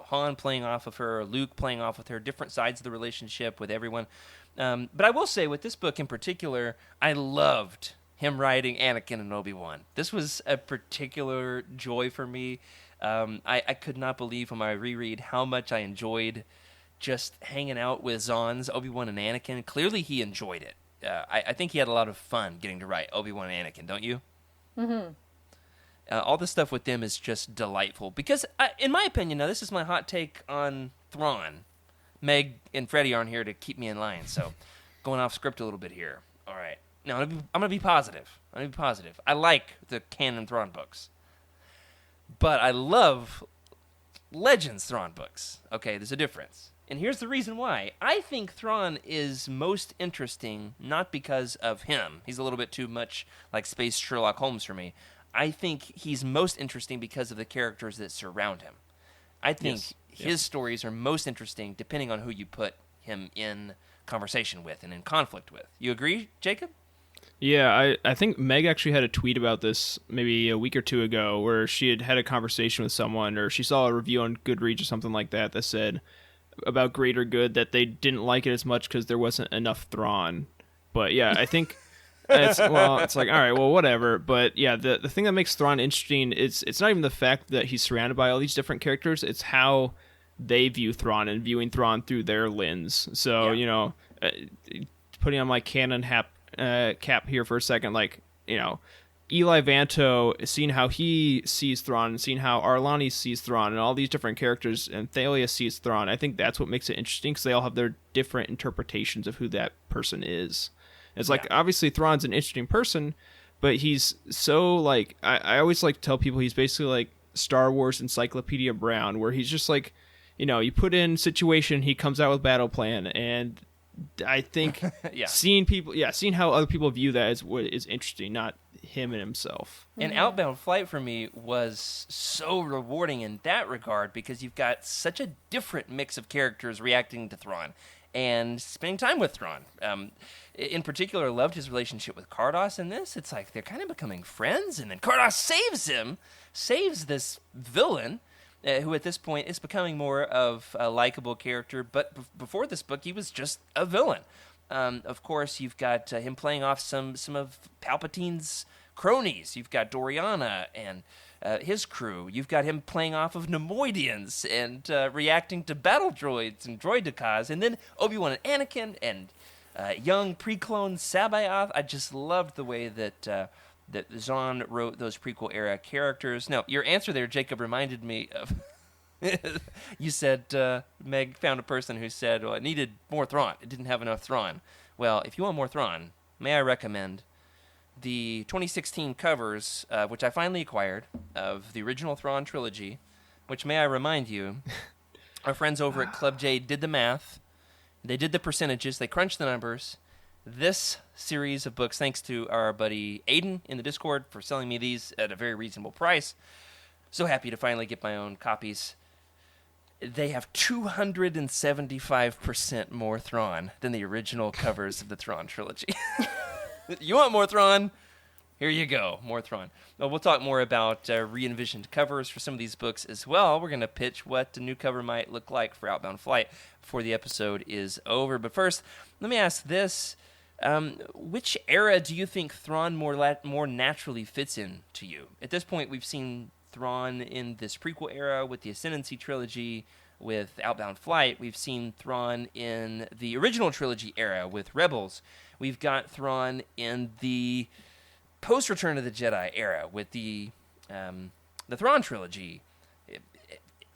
Han playing off of her, Luke playing off with her. Different sides of the relationship with everyone. But I will say, with this book in particular, I loved him writing Anakin and Obi-Wan. This was a particular joy for me. I could not believe when I reread how much I enjoyed just hanging out with Zahn's Obi-Wan and Anakin. Clearly he enjoyed it. I think he had a lot of fun getting to write Obi-Wan and Anakin, don't you? Mm-hmm. All the stuff with them is just delightful. Because, in my opinion, now this is my hot take on Thrawn. Meg and Freddie aren't here to keep me in line, so going off script a little bit here. All right. Now, I'm going to be positive. I like the canon Thrawn books. But I love Legends Thrawn books. Okay, there's a difference. And here's the reason why. I think Thrawn is most interesting not because of him. He's a little bit too much like space Sherlock Holmes for me. I think he's most interesting because of the characters that surround him. I think his stories are most interesting depending on who you put him in conversation with and in conflict with. You agree, Jacob?
Yeah, I think Meg actually had a tweet about this maybe a week or two ago where she had a conversation with someone, or she saw a review on Goodreads or something like that said about Greater Good that they didn't like it as much because there wasn't enough Thrawn. But yeah, I think it's like, all right, well, whatever. But yeah, the thing that makes Thrawn interesting is it's not even the fact that he's surrounded by all these different characters. It's how they view Thrawn and viewing Thrawn through their lens. So, putting on my canon cap here for a second, like, Eli Vanto, seeing how he sees Thrawn and seeing how Arlani sees Thrawn and all these different characters, and Thalia sees Thrawn, I think that's what makes it interesting because they all have their different interpretations of who that person is. It's like, obviously Thrawn's an interesting person, but he's so, like, I always like to tell people he's basically like Star Wars Encyclopedia Brown, where he's just like, you put in situation, he comes out with battle plan, and I think seeing how other people view that is what is interesting, not him and himself.
And Outbound Flight for me was so rewarding in that regard because you've got such a different mix of characters reacting to Thrawn and spending time with Thrawn. In particular, I loved his relationship with Kardos in this. It's like they're kind of becoming friends, and then Kardos saves this villain, who at this point is becoming more of a likable character. But before this book, he was just a villain. Of course, you've got him playing off some of Palpatine's cronies. You've got Doriana and his crew. You've got him playing off of Nemoidians and reacting to battle droids and droidicas. And then Obi-Wan and Anakin and young pre-clone Sabayoth. I just loved the way that Zahn wrote those prequel-era characters. Now, your answer there, Jacob, reminded me of... You said Meg found a person who said, well, it needed more Thrawn. It didn't have enough Thrawn. Well, if you want more Thrawn, may I recommend the 2016 covers, which I finally acquired, of the original Thrawn trilogy, which, may I remind you, our friends over at Club J did the math. They did the percentages. They crunched the numbers. This series of books, thanks to our buddy Aiden in the Discord for selling me these at a very reasonable price. So happy to finally get my own copies. They have 275% more Thrawn than the original covers of the Thrawn trilogy. You want more Thrawn? Here you go, more Thrawn. Well, we'll talk more about re-envisioned covers for some of these books as well. We're going to pitch what the new cover might look like for Outbound Flight before the episode is over. But first, let me ask this. Which era do you think Thrawn more naturally fits in to you? At this point, we've seen Thrawn in this prequel era with the Ascendancy trilogy, with Outbound Flight. We've seen Thrawn in the original trilogy era with Rebels. We've got Thrawn in the post-Return of the Jedi era with the Thrawn trilogy.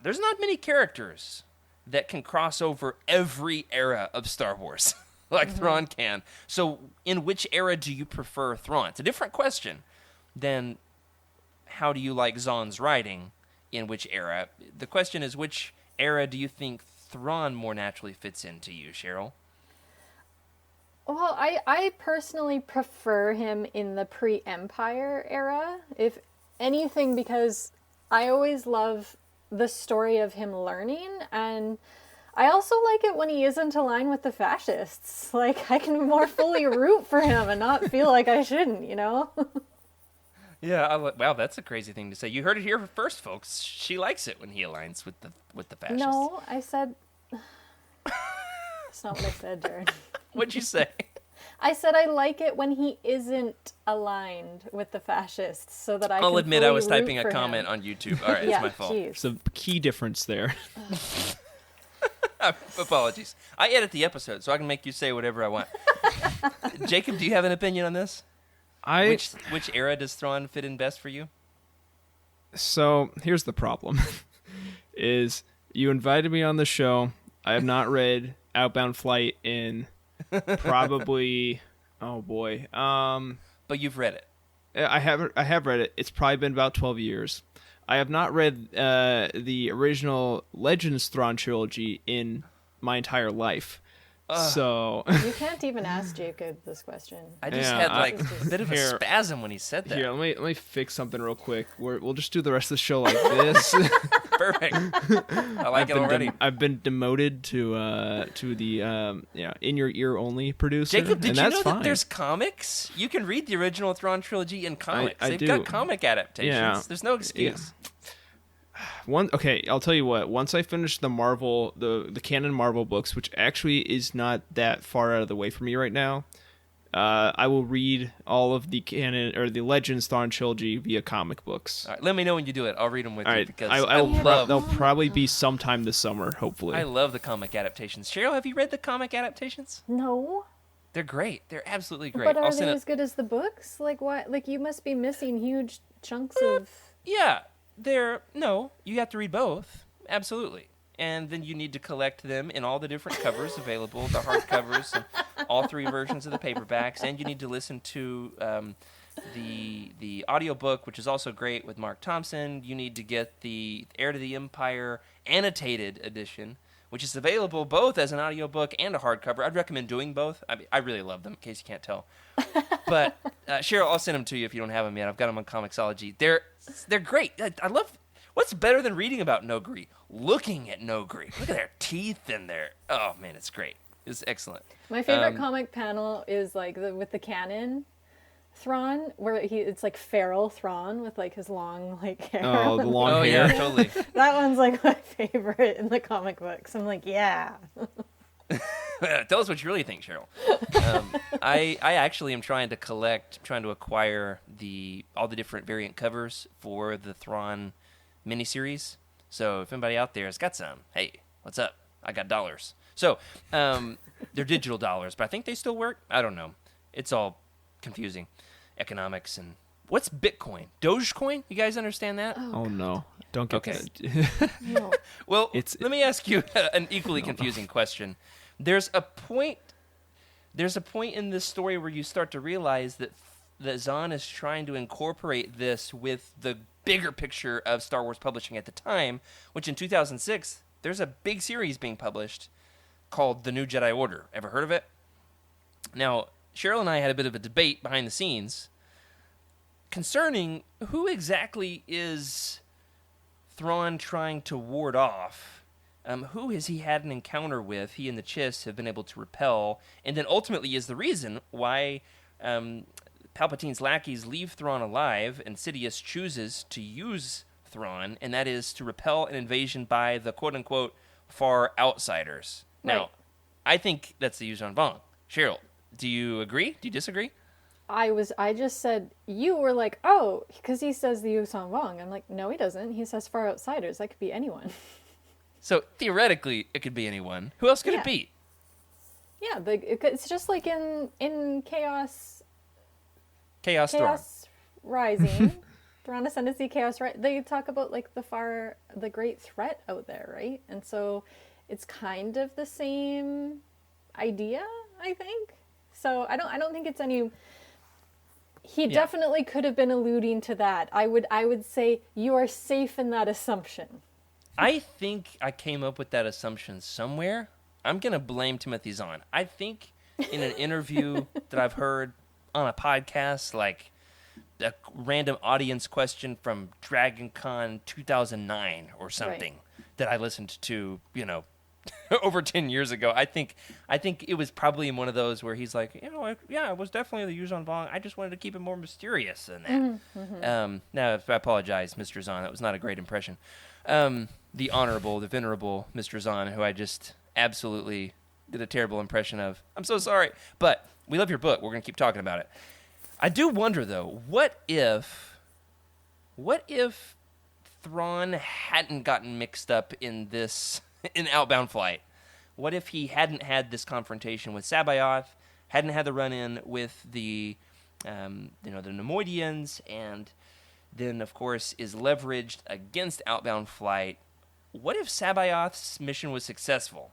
There's not many characters that can cross over every era of Star Wars like Thrawn can. So in which era do you prefer Thrawn? It's a different question than how do you like Zahn's writing in which era. The question is, which era do you think Thrawn more naturally fits into you, Cheryl?
Well, I personally prefer him in the pre-Empire era, if anything, because I always love the story of him learning, and I also like it when he isn't aligned with the fascists. Like, I can more fully root for him and not feel like I shouldn't,
Yeah, wow, that's a crazy thing to say. You heard it here first, folks. She likes it when he aligns with the fascists.
No, I said... That's not what I said, Jared.
What'd you say?
I said I like it when he isn't aligned with the fascists, so that
I'll admit I was
fully
typing
root
a
for
comment
him.
on YouTube. All right, it's my fault.
Geez.
There's a key difference there.
Apologies. I edit the episode, so I can make you say whatever I want. Jacob, do you have an opinion on this? Which era does Thrawn fit in best for you?
So here's the problem: is you invited me on the show. I have not read Outbound Flight in probably
But you've read it.
I have read it. It's probably been about 12 years. I have not read the original Legends Thrawn trilogy in my entire life. So
You can't even ask Jacob this question.
I just
Yeah,
had
I-
like a bit of a spasm when he said that.
here, let me fix something real quick. We'll just do the rest of the show like this.
Perfect. I like it already.
I've been demoted to the in your ear only producer.
Jacob, did
and
you
that's
know
fine.
that there's comics? You can read the original Thrawn trilogy in comics.
I
They've
do.
got comic adaptations.
Yeah.
There's no excuse.
I'll tell you what. Once I finish the Marvel, the canon Marvel books, which actually is not that far out of the way for me right now, I will read all of the canon or the Legends Thrawn trilogy via comic books.
All right, let me know when you do it. I'll read them with
All
you
right,
because
they'll probably be sometime this summer, hopefully.
I love the comic adaptations. Cheryl, have you read the comic adaptations?
No.
They're great. They're absolutely great.
But
I'll
are
send
they
it-
as good as the books? Like what? Like you must be missing huge chunks of.
Yeah, you have to read both. Absolutely. And then you need to collect them in all the different covers available, the hardcovers, and all three versions of the paperbacks. And you need to listen to the audiobook, which is also great with Mark Thompson. You need to get the Heir to the Empire annotated edition, which is available both as an audiobook and a hardcover. I'd recommend doing both. I mean, I really love them, in case you can't tell. But Cheryl, I'll send them to you if you don't have them yet. I've got them on Comixology. They're great. I love. What's better than reading about Nogri? Looking at Nogri. Look at their teeth and their. Oh man, it's great. It's excellent.
My favorite comic panel is like with the canon Thrawn, where it's like feral Thrawn with like his long like hair.
Oh, the long
Oh
hair.
yeah, totally.
That one's like my favorite in the comic books. I'm like, yeah.
Tell us what you really think, Cheryl. I actually am trying to acquire all the different variant covers for the Thrawn miniseries. So if anybody out there has got some, hey, what's up? I got dollars. So they're digital dollars, but I think they still work. I don't know. It's all confusing. Economics and what's Bitcoin? Dogecoin? You guys understand that?
Oh no! Don't get
Okay.
that.
No.
Well,
It's-
let me ask you an equally confusing question. There's a point in this story where you start to realize that Zahn is trying to incorporate this with the bigger picture of Star Wars publishing at the time, which in 2006, there's a big series being published called The New Jedi Order. Ever heard of it? Now, Cheryl and I had a bit of a debate behind the scenes concerning who exactly is Thrawn trying to ward off. Who has he had an encounter with? He and the Chiss have been able to repel, and then ultimately is the reason why Palpatine's lackeys leave Thrawn alive, and Sidious chooses to use Thrawn, and that is to repel an invasion by the quote-unquote far outsiders. Now,
Right.
I think that's the Yuuzhan Vong. Cheryl, do you agree? Do you disagree?
I just said, you were like, oh, because he says the Yuuzhan Vong. I'm like, no, he doesn't. He says far outsiders. That could be anyone.
So theoretically, it could be anyone. Who else could
Yeah.
it be?
Yeah, it's just like in Chaos
Chaos Storm.
Rising, Thrawn Ascendancy, Chaos Rising. They talk about like the great threat out there, right? And so it's kind of the same idea, I think. So I don't think it's any. He definitely could have been alluding to that. I would say you are safe in that assumption.
I think I came up with that assumption somewhere. I'm going to blame Timothy Zahn. I think in an interview that I've heard on a podcast, like a random audience question from DragonCon 2009 or something that I listened to, over 10 years ago. I think it was probably in one of those where he's like, it was definitely the Yuuzhan Vong. I just wanted to keep it more mysterious than that.
Mm-hmm.
Now, I apologize, Mr. Zahn. That was not a great impression. The honorable, the venerable Mr. Zahn, who I just absolutely did a terrible impression of. I'm so sorry. But we love your book. We're going to keep talking about it. I do wonder, though, what if Thrawn hadn't gotten mixed up in Outbound Flight? What if he hadn't had this confrontation with Sabayoth, hadn't had the run-in with the Nemoidians, and then, of course, is leveraged against Outbound Flight? What if Sabayoth's mission was successful?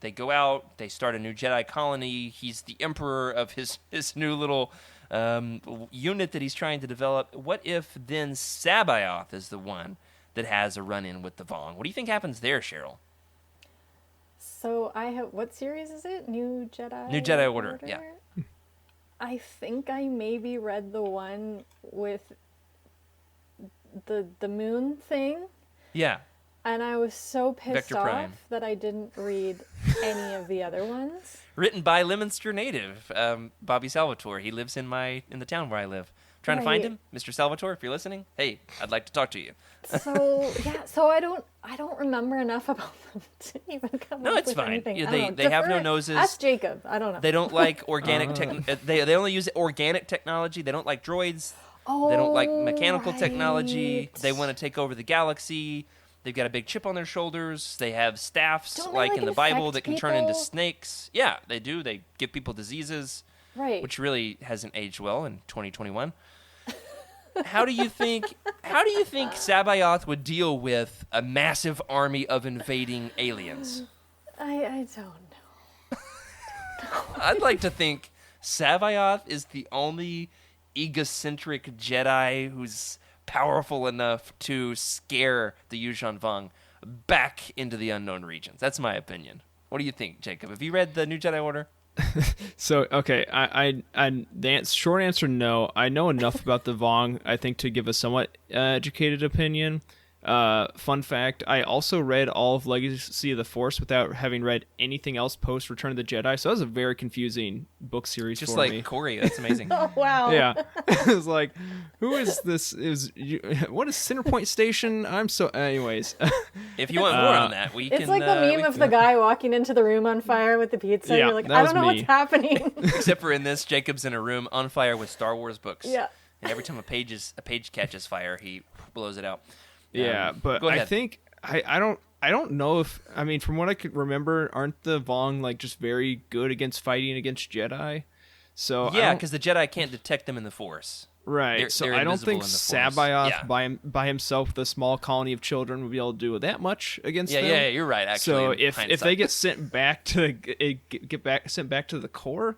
They go out, they start a new Jedi colony, he's the emperor of his new little unit that he's trying to develop. What if then Sabayoth is the one that has a run-in with the Vong? What do you think happens there, Cheryl?
So what series is it? New
Jedi Order, yeah.
I think I maybe read the one with the moon thing.
Yeah.
And I was so pissed
Vector
off
Prime.
that I didn't read any of the other ones.
Written by Leominster native, Bobby Salvatore. He lives in the town where I live. Trying to find
Right.
him, Mr. Salvatore, if you're listening. Hey, I'd like to talk to you.
So I don't remember enough about them to even come
No,
up
it's
with
fine.
anything.
Yeah,
I don't know.
they have no
Defer-
noses.
Ask Jacob. I don't know.
They don't like organic they only use organic technology. They don't like droids. They don't like mechanical technology.
right.
They want to take over the galaxy. They've got a big chip on their shoulders. They have staffs
Don't they,
like
like,
in the Bible
infect
that can turn into
people?
snakes. Yeah, they do. They give people diseases,
Right.
which really hasn't aged well in 2021. How do you think Sabayoth would deal with a massive army of invading aliens?
I don't know.
I'd like to think Sabayoth is the only egocentric Jedi who's powerful enough to scare the Yuuzhan Vong back into the unknown regions. That's my opinion. What do you think, Jacob? Have you read the New Jedi Order?
So okay, short answer, no. I know enough about the Vong, I think, to give a somewhat educated opinion. Fun fact, I also read all of Legacy of the Force without having read anything else post Return of the Jedi, so that was a very confusing book series
Just
for
like
me.
Corey. That's amazing.
Oh wow.
Yeah. It was like, who is this? What is Centerpoint Station? I'm so... Anyways.
If you want more on that, we can...
It's like the meme of the guy walking into the room on fire with the pizza.
Yeah,
You're like,
that
I
was
don't know
me.
what's happening.
Except for in this, Jacob's in a room on fire with Star Wars books.
Yeah.
And every time a page catches fire, he blows it out.
Yeah, but
go
I
ahead.
think... I don't know if... I mean, from what I could remember, aren't the Vong, like, just very good against fighting against Jedi? So I
Yeah,
don't-
because the Jedi can't detect them in the Force.
Right, so
they're
I don't
invisible
think
in the Force.
Sabayoth
Yeah.
by himself with a small colony of children would be able to do that much against them.
Yeah, you're right. Actually,
So
in
if
hindsight.
they get sent back to sent back to the core,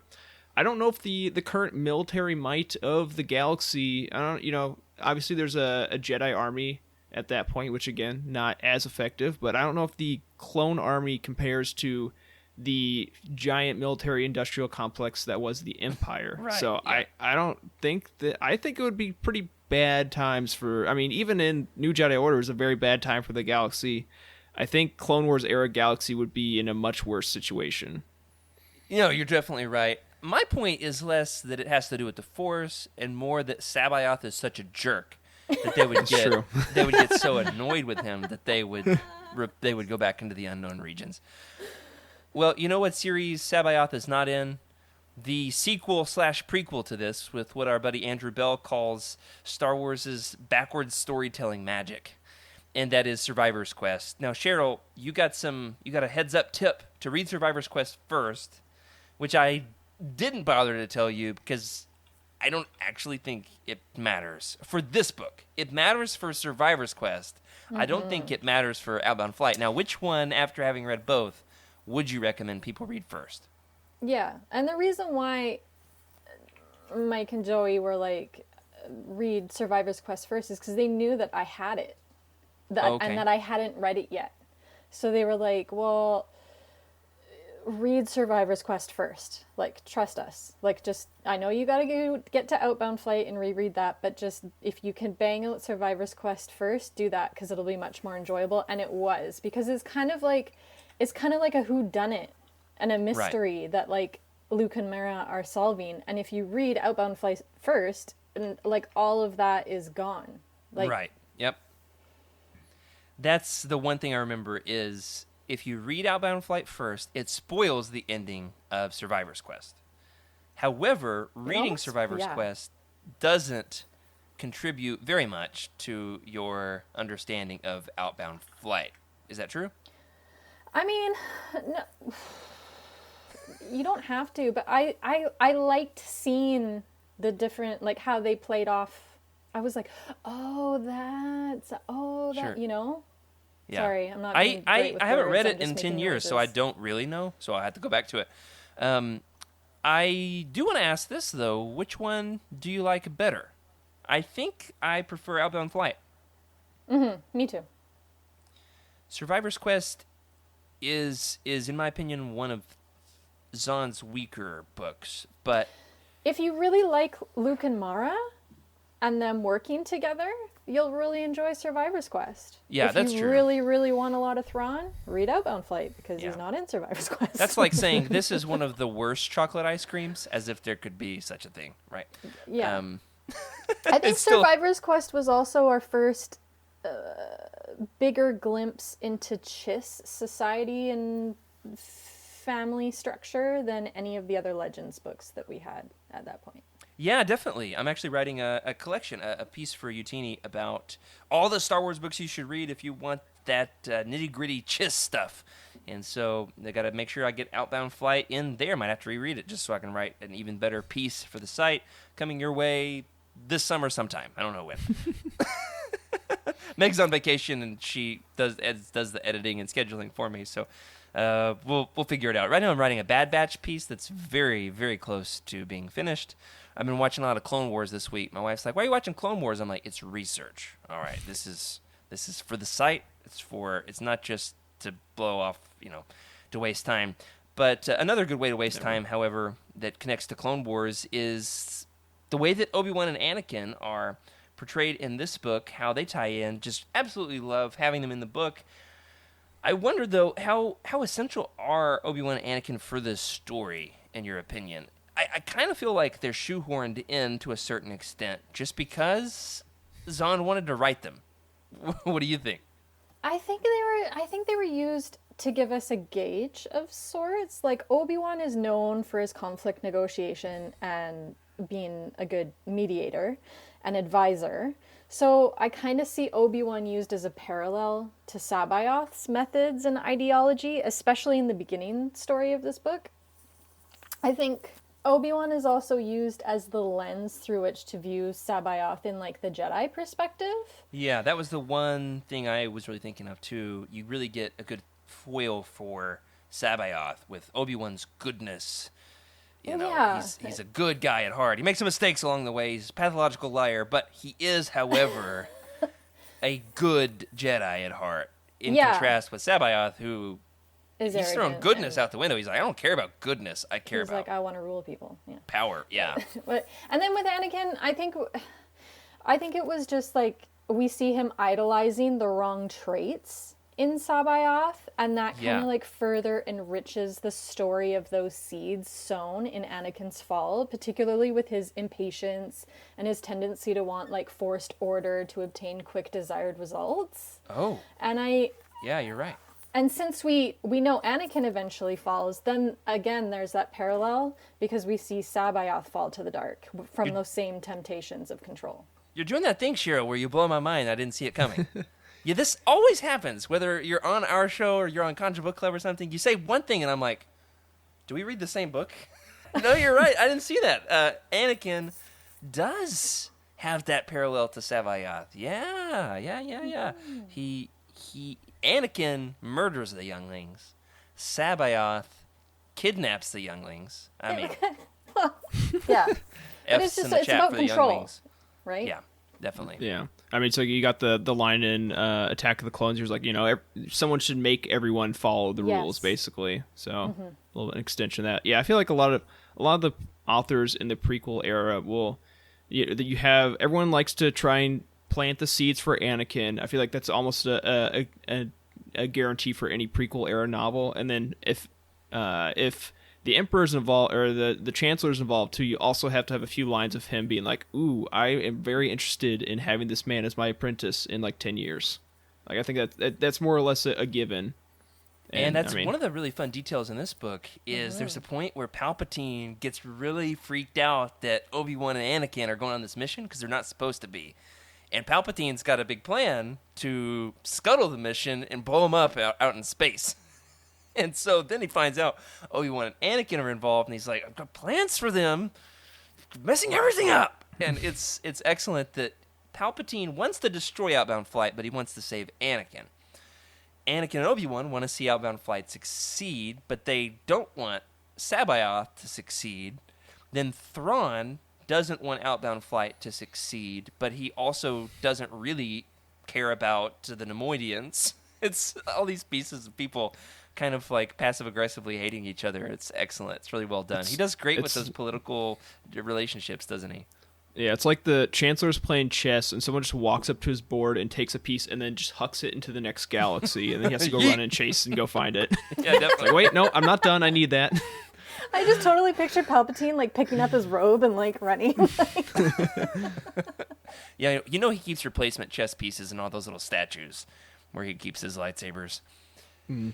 I don't know if the current military might of the galaxy. I don't, obviously there's a Jedi army at that point, which again not as effective. But I don't know if the clone army compares to the giant military industrial complex that was the Empire.
Right,
So
yeah.
I don't think that. I think it would be pretty bad times for. I mean, even in New Jedi Order is a very bad time for the galaxy. I think Clone Wars era galaxy would be in a much worse situation.
You're definitely right. My point is less that it has to do with the Force and more that Sabayoth is such a jerk that they would get
true.
they would get so annoyed with him that they would go back into the unknown regions. Well, you know what series Sabayoth is not in? The sequel/prequel to this, with what our buddy Andrew Bell calls Star Wars' backwards storytelling magic, and that is Survivor's Quest. Now, Cheryl, you got a heads up tip to read Survivor's Quest first, which I didn't bother to tell you because I don't actually think it matters for this book. It matters for Survivor's Quest. I don't think it matters for Outbound Flight. Now, which one, after having read both, would you recommend people read first?
Yeah, and the reason why Mike and Joey were like, read Survivor's Quest first is because they knew that I had it,
Okay.
and that I hadn't read it yet. So they were like, well, read Survivor's Quest first. Like, trust us. Like, just, I know you gotta get to Outbound Flight and reread that, but just, if you can bang out Survivor's Quest first, do that, because it'll be much more enjoyable. And it was, because it's kind of like a whodunit and a mystery that, like, Luke and Mara are solving. And if you read Outbound Flight first, and, like, all of that is gone. Like,
Right. Yep. That's the one thing I remember is if you read Outbound Flight first, it spoils the ending of Survivor's Quest. However, reading
almost-
Survivor's
yeah.
Quest doesn't contribute very much to your understanding of Outbound Flight. Is that true?
I mean, no, you don't have to, but I liked seeing the different, like, how they played off. I was like,
Sure.
you know?
Yeah.
Sorry, I'm not being great with
I haven't
words,
read
I'm
it
just
in 10
making
years, so I
noises.
don't really know. So I had to go back to it. I do want to ask this, though. Which one do you like better? I think I prefer Outbound Flight.
Me too.
Survivor's Quest is in my opinion, one of Zahn's weaker books. But
If you really like Luke and Mara and them working together, you'll really enjoy Survivor's Quest.
Yeah, that's
If you
true.
really, really want a lot of Thrawn, read Outbound Flight because
Yeah.
he's not in Survivor's Quest.
that's like saying this is one of the worst chocolate ice creams, as if there could be such a thing, right?
Yeah. I think
it's still-
Survivor's Quest was also our first bigger glimpse into Chiss society and family structure than any of the other Legends books that we had at that point.
Yeah, definitely. I'm actually writing a collection, a piece for Utini about all the Star Wars books you should read if you want that nitty-gritty Chiss stuff. And so they got to make sure I get Outbound Flight in there. Might have to reread it just so I can write an even better piece for the site. Coming your way this summer sometime. I don't know when. Meg's on vacation and she does the editing and scheduling for me. So we'll figure it out. Right now I'm writing a Bad Batch piece that's very, very close to being finished. I've been watching a lot of Clone Wars this week. My wife's like, "Why are you watching Clone Wars?" I'm like, "It's research. All right, this is for the site. It's not just to blow off, to waste time." But another good way to waste time, however, that connects to Clone Wars is the way that Obi-Wan and Anakin are portrayed in this book, how they tie in. Just absolutely love having them in the book. I wonder, though, how essential are Obi-Wan and Anakin for this story, in your opinion? I kind of feel like they're shoehorned in to a certain extent, just because Zahn wanted to write them. What do you think?
I think they were used to give us a gauge of sorts. Like, Obi-Wan is known for his conflict negotiation and being a good mediator and advisor. So I kind of see Obi-Wan used as a parallel to Sabayoth's methods and ideology, especially in the beginning story of this book. I think Obi-Wan is also used as the lens through which to view Sabayoth in, like, the Jedi perspective.
Yeah, that was the one thing I was really thinking of, too. You really get a good foil for Sabayoth with Obi-Wan's goodness.
Yeah.
He's a good guy at heart. He makes some mistakes along the way. He's a pathological liar, but he is, however, a good Jedi at heart. In contrast with Sabayoth, who
Is
he's throwing
arrogant
goodness
and
out the window. He's like, I don't care about goodness. I care
He's
about
like, I want to rule people. Yeah.
power. Yeah.
And then with Anakin, I think it was just like we see him idolizing the wrong traits in Sabayoth, and that kind of like further enriches the story of those seeds sown in Anakin's fall, particularly with his impatience and his tendency to want, like, forced order to obtain quick desired results.
Oh.
And
Yeah, you're right.
And since we know Anakin eventually falls, then again there's that parallel because we see Sabayoth fall to the dark from those same temptations of control.
You're doing that thing, Cheryl, where you blow my mind. I didn't see it coming. Yeah, this always happens, whether you're on our show or you're on Conjure Book Club or something. You say one thing, and I'm like, do we read the same book? No, you're right. I didn't see that. Anakin does have that parallel to Sabayoth. Yeah. Anakin murders the younglings. Sabayoth kidnaps the younglings. I mean,
Yeah. But
F's
it's
in the chat
about
for the
control,
younglings.
right?
Yeah, definitely.
Yeah. I mean, so you got the line in Attack of the Clones. He was like, someone should make everyone follow the rules,
Yes.
basically. So a little extension of that. Yeah, I feel like a lot of the authors in the prequel era you have everyone likes to try and plant the seeds for Anakin. I feel like that's almost a guarantee for any prequel era novel. And then if the Emperor's involved or the Chancellor's involved too, you also have to have a few lines of him being like, "Ooh, I am very interested in having this man as my apprentice in like 10 years." Like, I think that's more or less a given.
And that's one of the really fun details in this book is there's a point where Palpatine gets really freaked out that Obi-Wan and Anakin are going on this mission because they're not supposed to be. And Palpatine's got a big plan to scuttle the mission and blow them up out in space. And so then he finds out, Obi-Wan and Anakin are involved, and he's like, I've got plans for them, messing everything up. And it's excellent that Palpatine wants to destroy Outbound Flight, but he wants to save Anakin. Anakin and Obi-Wan want to see Outbound Flight succeed, but they don't want Sabayoth to succeed. Then Thrawn doesn't want Outbound Flight to succeed, but he also doesn't really care about the Nemoidians. It's all these pieces of people kind of like passive-aggressively hating each other. It's excellent. It's really well done. He does great with those political relationships, doesn't he?
Yeah, it's like the Chancellor's playing chess, and someone just walks up to his board and takes a piece and then just hucks it into the next galaxy, and then he has to go run and chase and go find it.
Yeah, definitely.
Like, wait, no, I'm not done. I need that.
I just totally picture Palpatine like picking up his robe and like running.
Yeah, you know he keeps replacement chess pieces and all those little statues where he keeps his lightsabers.
Mm.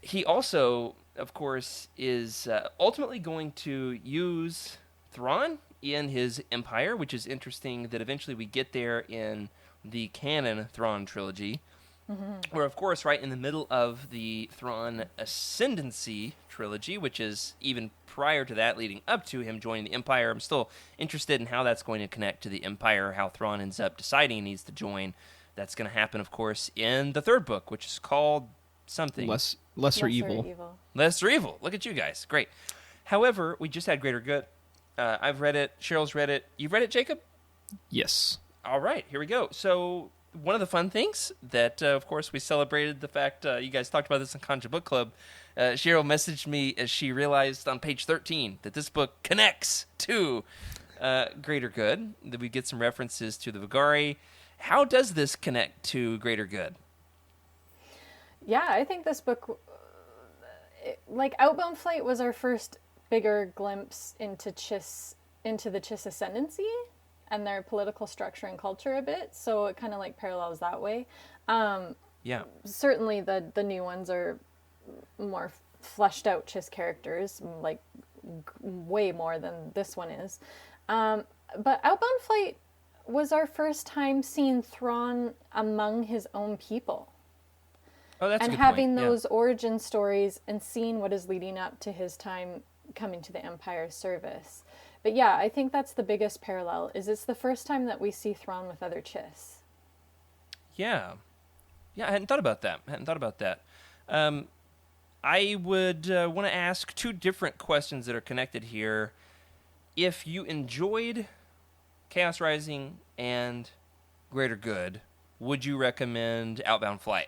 He also, of course, is ultimately going to use Thrawn in his empire, which is interesting that eventually we get there in the canon Thrawn trilogy. Mm-hmm. We're, of course, right in the middle of the Thrawn Ascendancy trilogy, which is even prior to that, leading up to him joining the Empire. I'm still interested in how that's going to connect to the Empire, how Thrawn ends up deciding he needs to join. That's going to happen, of course, in the third book, which is called something.
Lesser Evil.
Lesser Evil. Look at you guys. Great. However, we just had Greater Good. I've read it. Cheryl's read it. You've read it, Jacob?
Yes.
All right. Here we go. So one of the fun things that, of course, we celebrated the fact you guys talked about this in Conja Book Club. Cheryl messaged me as she realized on page 13 that this book connects to Greater Good, that we get some references to the Vigari. How does this connect to Greater Good?
Yeah, I think this book, like Outbound Flight was our first bigger glimpse into the Chiss ascendancy and their political structure and culture a bit, so it kind of like parallels that way.
Yeah. Certainly
the new ones are more fleshed out Chiss characters, like way more than this one is. But Outbound Flight was our first time seeing Thrawn among his own people.
Oh, that's a
and
good
having
point.
those origin stories and seeing what is leading up to his time coming to the Empire's service. But yeah, I think that's the biggest parallel, is it's the first time that we see Thrawn with other Chiss.
Yeah. Yeah, I hadn't thought about that. I would want to ask two different questions that are connected here. If you enjoyed Chaos Rising and Greater Good, would you recommend Outbound Flight?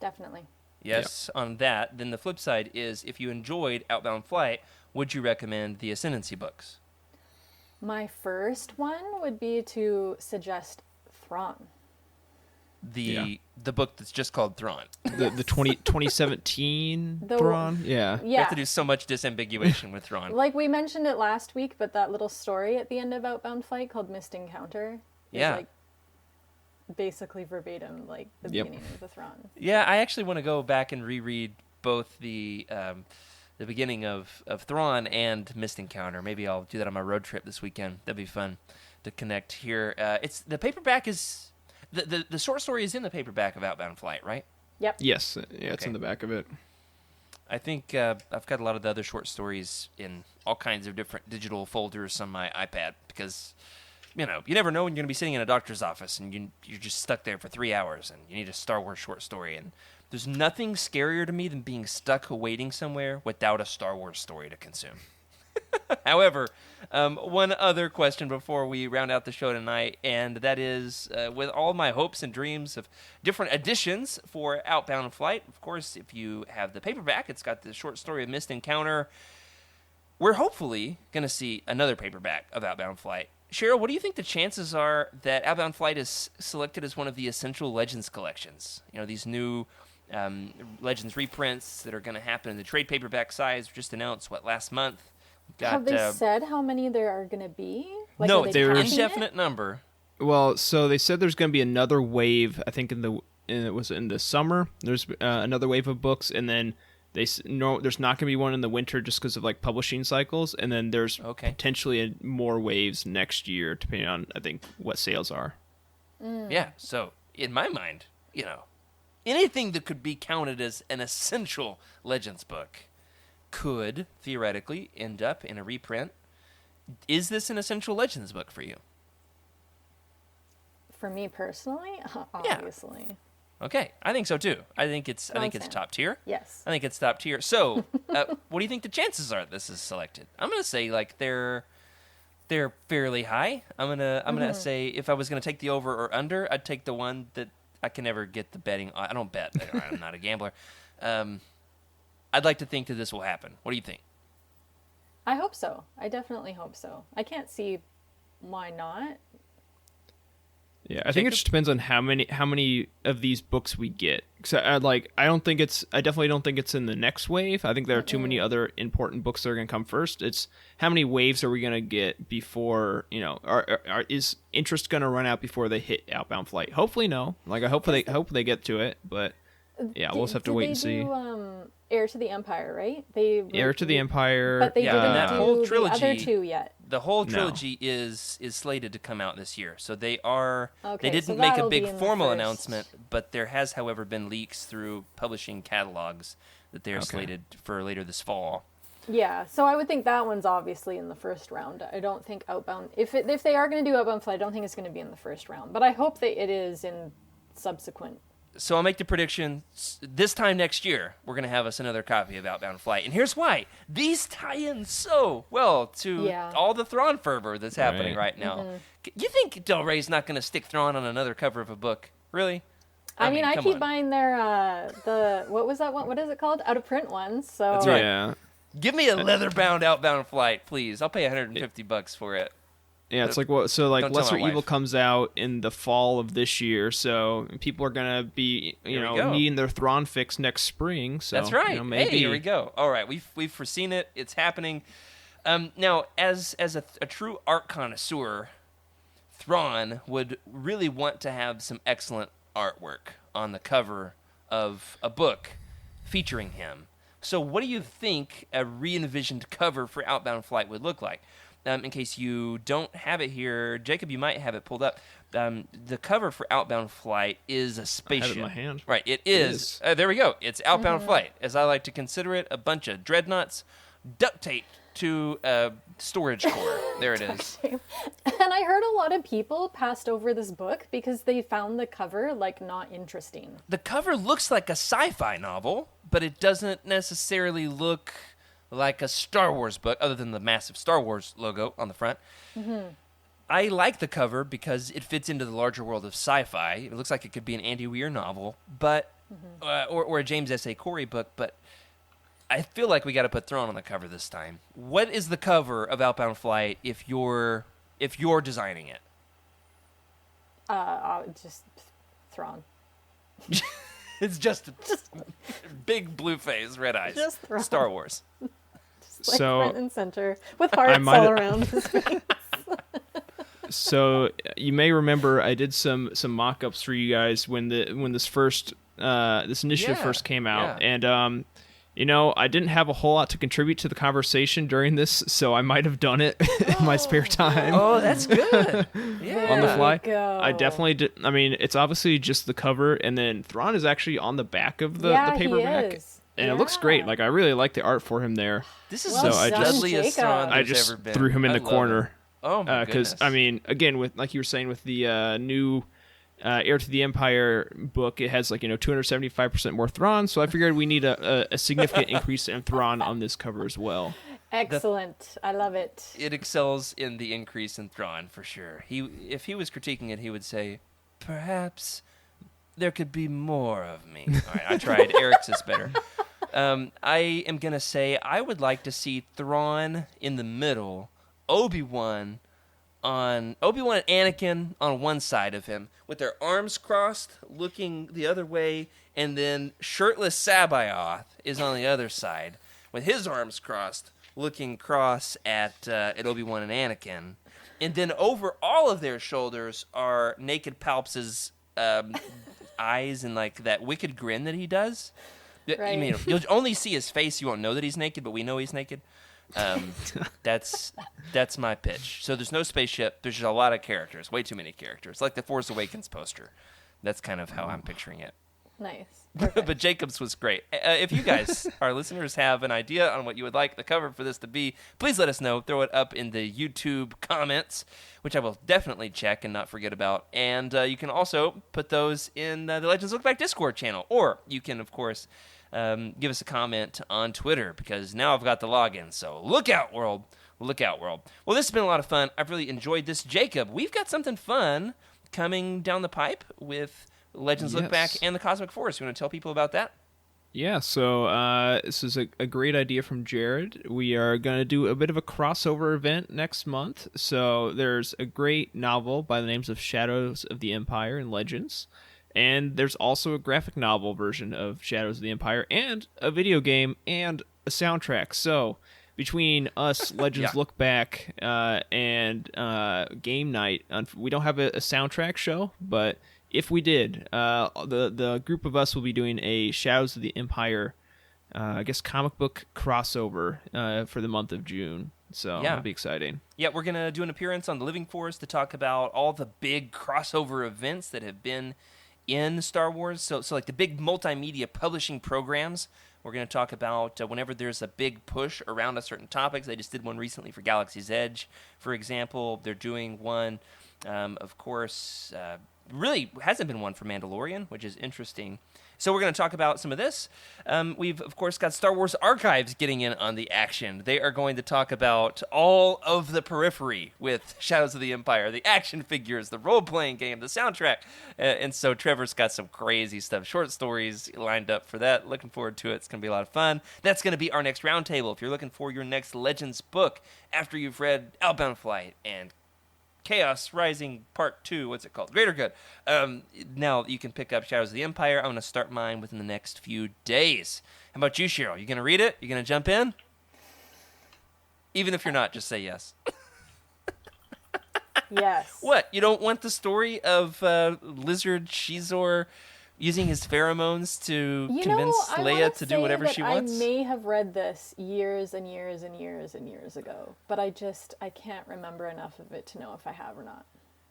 Definitely.
Yes, on that. Then the flip side is, if you enjoyed Outbound Flight, would you recommend the Ascendancy books?
My first one would be to suggest Thrawn.
The book that's just called Thrawn.
The 2017 Thrawn? Yeah.
You have to do so much disambiguation with Thrawn.
Like we mentioned it last week, but that little story at the end of Outbound Flight called Missed Encounter is like basically verbatim like the beginning of the Thrawn.
Yeah, I actually want to go back and reread both the beginning of Thrawn and Missed Encounter. Maybe I'll do that on my road trip this weekend. That'd be fun to connect here. It's the paperback is the short story is in the paperback of Outbound Flight, right?
Yep.
Yes. Yeah, it's in the back of it.
I think I've got a lot of the other short stories in all kinds of different digital folders on my iPad because, you never know when you're going to be sitting in a doctor's office and you're just stuck there for 3 hours and you need a Star Wars short story. And there's nothing scarier to me than being stuck waiting somewhere without a Star Wars story to consume. However, one other question before we round out the show tonight, and that is, with all my hopes and dreams of different editions for Outbound Flight, of course, if you have the paperback, it's got the short story of Missed Encounter. We're hopefully going to see another paperback of Outbound Flight. Cheryl, what do you think the chances are that Outbound Flight is selected as one of the essential Legends collections? These new Legends reprints that are going to happen in the trade paperback size were just announced, last month?
Have they said how many there are going to be?
No, it's an indefinite number.
Well, so they said there's going to be another wave. I think it was in the summer. There's another wave of books, and then there's not going to be one in the winter just because of publishing cycles, and then there's potentially more waves next year depending on I think what sales are.
Yeah. So in my mind, anything that could be counted as an essential Legends book could theoretically end up in a reprint. Is this an essential Legends book for you?
For me personally, obviously.
Okay, I think so too. I think it's top tier.
Yes.
I think it's top tier. So, what do you think the chances are this is selected? I'm gonna say like they're fairly high. I'm gonna say if I was gonna take the over or under, I'd take the one that I can never get the betting. I don't bet. I'm not a gambler. I'd like to think that this will happen. What do you think?
I hope so. I definitely hope so. I can't see why not.
Yeah, I think it just depends on how many of these books we get. So I definitely don't think it's in the next wave. I think there are too many other important books that are going to come first. It's how many waves are we going to get before, is interest going to run out before they hit Outbound Flight? Hopefully no. Like I hope they get to it, but yeah, we'll just have to wait and see.
Heir to the Empire, right?
Heir to the Empire.
But they didn't
that
do
whole
the
trilogy,
other two yet.
The whole trilogy is slated to come out this year. So they
Okay,
didn't
so
make a
that'll
big
be in the
formal
first.
announcement, but there has, however, been leaks through publishing catalogs that they are slated for later this fall.
Yeah, so I would think that one's obviously in the first round. I don't think Outbound... If they are going to do Outbound Flight, I don't think it's going to be in the first round. But I hope that it is in subsequent.
So I'll make the prediction, this time next year, we're going to have us another copy of Outbound Flight. And here's why. These tie in so well to all the Thrawn fervor that's happening right now. Mm-hmm. You think Del Rey's not going to stick Thrawn on another cover of a book? Really?
I mean, I keep buying their, what was that one? What is it called? Out of print ones. So.
That's right.
Yeah.
Give me a leather-bound Outbound Flight, please. I'll pay $150 for it.
Yeah, it's like what? So like,
Don't tell
Lesser
my
Evil
wife.
comes out in the fall of this year, so people are gonna be needing their Thrawn fix next spring. So
that's right.
Maybe.
Hey, here we go. All right, we've foreseen it. It's happening. Now, as a true art connoisseur, Thrawn would really want to have some excellent artwork on the cover of a book featuring him. So, what do you think a re-envisioned cover for Outbound Flight would look like? In case you don't have it here, Jacob, you might have it pulled up. The cover for Outbound Flight is a spaceship.
I have it in my hand.
Right, it is. There we go. It's Outbound Flight, as I like to consider it, a bunch of dreadnoughts duct taped to a storage core. There it is.
And I heard a lot of people passed over this book because they found the cover, not interesting.
The cover looks like a sci-fi novel, but it doesn't necessarily look like a Star Wars book, other than the massive Star Wars logo on the front. Mm-hmm. I like the cover because it fits into the larger world of sci-fi. It looks like it could be an Andy Weir novel, but or a James S.A. Corey book, but I feel like we got to put Thrawn on the cover this time. What is the cover of Outbound Flight if you're designing it?
Just Thrawn.
It's just big blue face, red eyes.
Just Thrawn.
Star Wars.
Front and center with hearts all around his face.
So you may remember I did some mock-ups for you guys when this initiative first came out, and I didn't have a whole lot to contribute to the conversation during this, so I might have done it in my spare time.
Oh, that's good. Yeah.
On the fly.
Go.
I definitely did. I mean, it's obviously just the cover, and then Thrawn is actually on the back of the paperback.
He is.
And it looks great. Like, I really like the art for him there.
This is
Well
the
done,
deadliest Thrawn
I
there's
just
ever been.
threw him in
I
the
love
corner.
it. Oh my goodness.
Because, I mean, again, with like you were saying with the new Heir to the Empire book, it has 275% more Thrawn, so I figured we need a significant increase in Thrawn on this cover as well.
Excellent. I love it.
It excels in the increase in Thrawn, for sure. If he was critiquing it, he would say, perhaps there could be more of me. All right, I tried. Eric's is better. I am going to say I would like to see Thrawn in the middle, Obi-Wan and Anakin on one side of him, with their arms crossed, looking the other way, and then shirtless Sabaoth is on the other side, with his arms crossed, looking cross at Obi-Wan and Anakin. And then over all of their shoulders are Naked Palps's eyes and that wicked grin that he does.
Right.
I mean, you'll only see his face. You won't know that he's naked, but we know he's naked. That's my pitch. So there's no spaceship. There's just a lot of characters. Way too many characters. Like the Force Awakens poster. That's kind of how I'm picturing it.
Nice.
But Jacob's was great. If you guys, our listeners, have an idea on what you would like the cover for this to be, please let us know. Throw it up in the YouTube comments, which I will definitely check and not forget about. And you can also put those in the Legends Lookback Discord channel. Or you can, of course, give us a comment on Twitter, because now I've got the login. So look out, world. Look out, world. Well, this has been a lot of fun. I've really enjoyed this. Jacob, we've got something fun coming down the pipe with Legends Lookback and the Cosmic Force. You want to tell people about that?
Yeah, so this is a great idea from Jared. We are going to do a bit of a crossover event next month. So there's a great novel by the names of Shadows of the Empire and Legends. And there's also a graphic novel version of Shadows of the Empire and a video game and a soundtrack. So between us, Legends Look Back, and Game Night, we don't have a soundtrack show, but if we did, the group of us will be doing a Shadows of the Empire, I guess, comic book crossover for the month of June. So that'll be exciting.
Yeah, we're going to do an appearance on the Living Force to talk about all the big crossover events that have been in Star Wars. So like the big multimedia publishing programs. We're going to talk about whenever there's a big push around a certain topic. They just did one recently for Galaxy's Edge, for example. They're doing one, of course, really hasn't been one for Mandalorian, which is interesting. So we're going to talk about some of this. We've, of course, got Star Wars Archives getting in on the action. They are going to talk about all of the periphery with Shadows of the Empire, the action figures, the role-playing game, the soundtrack. And so Trevor's got some crazy stuff, short stories lined up for that. Looking forward to it. It's going to be a lot of fun. That's going to be our next roundtable. If you're looking for your next Legends book after you've read Outbound Flight and Chaos Rising Part 2, what's it called? Greater Good. Now you can pick up Shadows of the Empire. I'm going to start mine within the next few days. How about you, Cheryl? You going to read it? You going to jump in? Even if you're not, just say yes.
Yes.
What? You don't want the story of Lizard Shizor using his pheromones to convince Leia to do whatever she wants?
I may have read this years and years and years and years ago, but I can't remember enough of it to know if I have or not.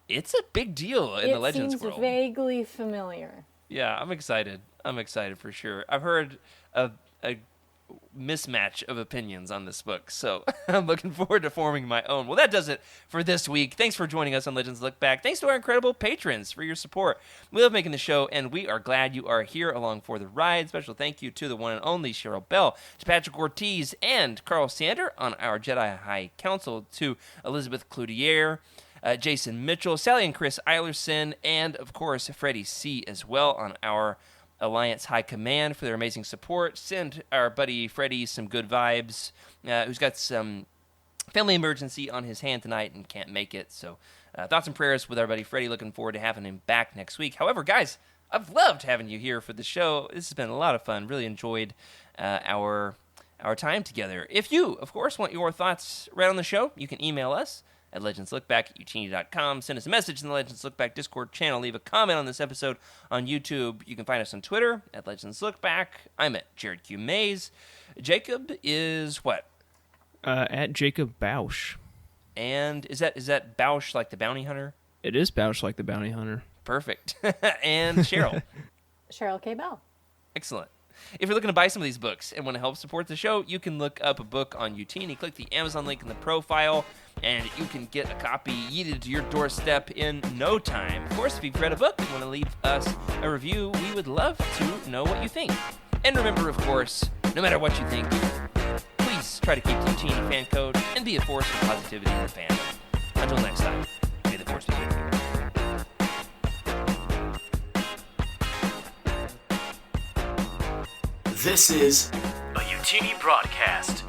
It's a big deal in the Legends
world.
world.
It seems vaguely familiar.
Yeah, I'm excited. I'm excited for sure. I've heard a mismatch of opinions on this book, so I'm looking forward to forming my own. Well, that does it for this week. Thanks for joining us on Legends Look Back. Thanks to our incredible patrons for your support. We love making the show, and we are glad you are here along for the ride. Special thank you to the one and only Cheryl Bell, to Patrick Ortiz and Carl Sander on our Jedi High Council, to Elizabeth Cloutier, Jason Mitchell, Sally and Chris Eilerson, and, of course, Freddie C. as well on our Alliance High Command for their amazing support. Send our buddy Freddie some good vibes, who's got some family emergency on his hand tonight and can't make it. So thoughts and prayers with our buddy Freddie. Looking forward to having him back next week. However, guys, I've loved having you here for the show. This has been a lot of fun. Really enjoyed our time together. If you, of course, want your thoughts right on the show, you can email us at legendslookback@utini.com. Send us a message in the Legends Lookback Discord channel. Leave a comment on this episode on YouTube. You can find us on Twitter at Legends Lookback. I'm at Jared Q. Mays. Jacob is what?
At Jacob Bausch.
And is that Bausch like the bounty hunter?
It is Bausch like the bounty hunter.
Perfect. And Cheryl.
Cheryl K. Bell.
Excellent. If you're looking to buy some of these books and want to help support the show, you can look up a book on Utini. Click the Amazon link in the profile, and you can get a copy yeeted to your doorstep in no time. Of course, if you've read a book and want to leave us a review, we would love to know what you think. And remember, of course, no matter what you think, please try to keep the Utini fan code and be a force for positivity in the fandom. Until next time, may the force be with you.
This is a Utini broadcast.